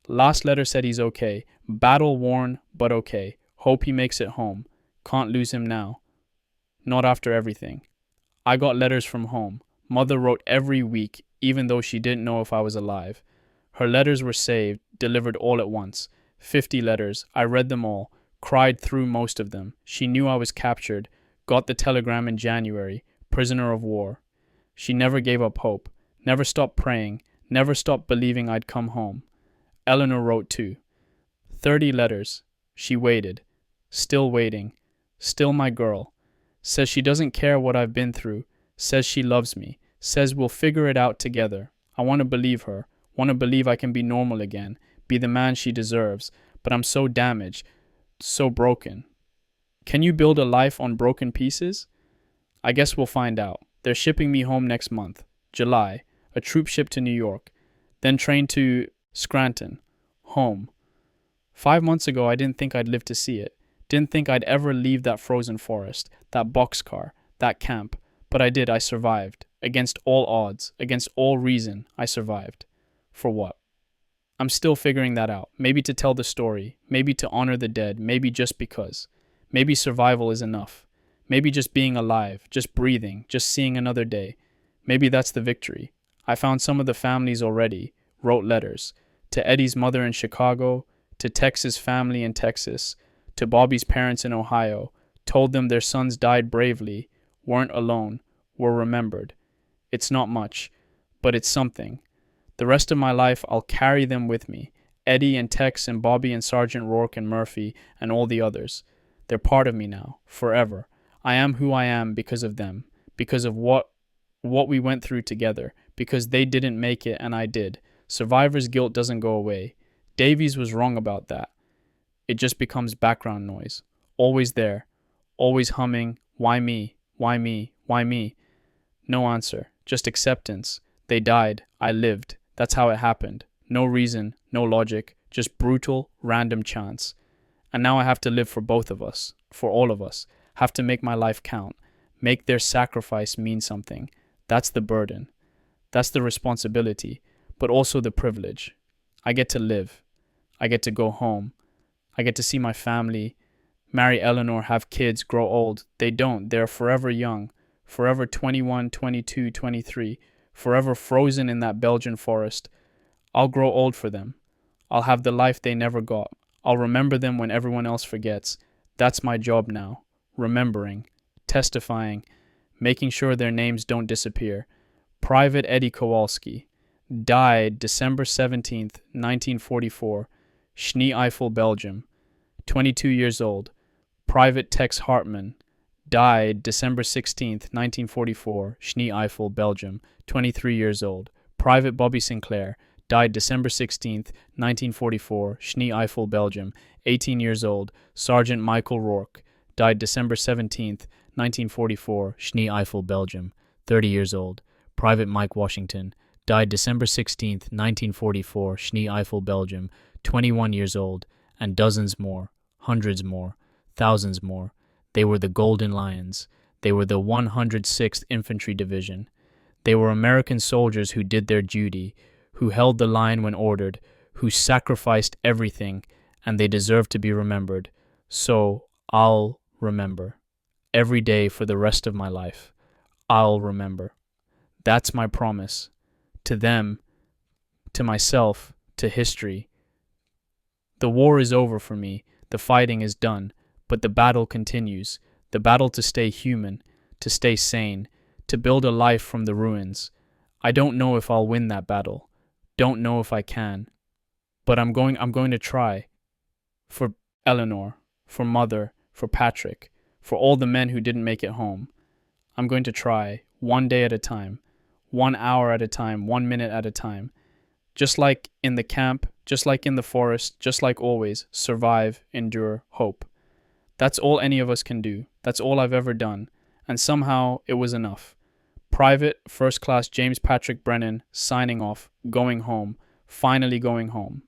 Last letter said he's okay. Battle worn, but okay. Hope he makes it home. Can't lose him now. Not after everything. I got letters from home. Mother wrote every week, even though she didn't know if I was alive. Her letters were saved, delivered all at once. 50 letters. I read them all. Cried through most of them. She knew I was captured. Got the telegram in January. Prisoner of war. She never gave up hope. Never stopped praying. Never stopped believing I'd come home. Eleanor wrote too. 30 letters. She waited. Still waiting. Still my girl. Says she doesn't care what I've been through. Says she loves me. Says we'll figure it out together. I want to believe her. Want to believe I can be normal again. Be the man she deserves. But I'm so damaged. So broken. Can you build a life on broken pieces? I guess we'll find out. They're shipping me home next month. July. A troop ship to New York. Then train to Scranton. Home. 5 months ago, I didn't think I'd live to see it. Didn't think I'd ever leave that frozen forest, that boxcar, that camp. But I did. I survived. Against all odds, against all reason, I survived. For what? I'm still figuring that out. Maybe to tell the story. Maybe to honor the dead. Maybe just because. Maybe survival is enough. Maybe just being alive, just breathing, just seeing another day. Maybe that's the victory. I found some of the families already. Wrote letters. To Eddie's mother in Chicago. To Tex's family in Texas. To Bobby's parents in Ohio. Told them their sons died bravely. Weren't alone. Were remembered. It's not much. But it's something. The rest of my life, I'll carry them with me. Eddie and Tex and Bobby and Sergeant Rourke and Murphy and all the others. They're part of me now. Forever. I am who I am because of them. Because of what we went through together. Because they didn't make it and I did. Survivor's guilt doesn't go away. Davies was wrong about that. It just becomes background noise. Always there. Always humming. Why me? Why me? Why me? No answer. Just acceptance. They died. I lived. That's how it happened. No reason. No logic. Just brutal, random chance. And now I have to live for both of us. For all of us. Have to make my life count. Make their sacrifice mean something. That's the burden. That's the responsibility. But also the privilege. I get to live. I get to go home. I get to see my family. Marry Eleanor, have kids, grow old. They don't. They're forever young. Forever 21, 22, 23. Forever frozen in that Belgian forest. I'll grow old for them. I'll have the life they never got. I'll remember them when everyone else forgets. That's my job now. Remembering. Testifying. Making sure their names don't disappear. Private Eddie Kowalski, died December 17th, 1944, Schnee Eifel, Belgium, 22 years old. Private Tex Hartman, died December 16th, 1944, Schnee Eifel, Belgium, 23 years old. Private Bobby Sinclair, died December 16th, 1944, Schnee Eifel, Belgium, 18 years old. Sergeant Michael Rourke, died December 17th, 1944, Schnee Eifel, Belgium, 30 years old. Private Mike Washington, died December 16th, 1944, Schnee Eifel, Belgium, 21 years old, and dozens more, hundreds more, thousands more. They were the Golden Lions. They were the 106th Infantry Division. They were American soldiers who did their duty, who held the line when ordered, who sacrificed everything, and they deserve to be remembered. So I'll remember. Every day for the rest of my life, I'll remember. That's my promise. To them, to myself, to history. The war is over for me. The fighting is done. But the battle continues. The battle to stay human, to stay sane, to build a life from the ruins. I don't know if I'll win that battle. Don't know if I can. But I'm going to try. For Eleanor, for Mother, for Patrick, for all the men who didn't make it home. I'm going to try, one day at a time, 1 hour at a time, 1 minute at a time. Just like in the camp, just like in the forest, just like always, survive, endure, hope. That's all any of us can do. That's all I've ever done. And somehow it was enough. Private First Class James Patrick Brennan signing off, going home, finally going home.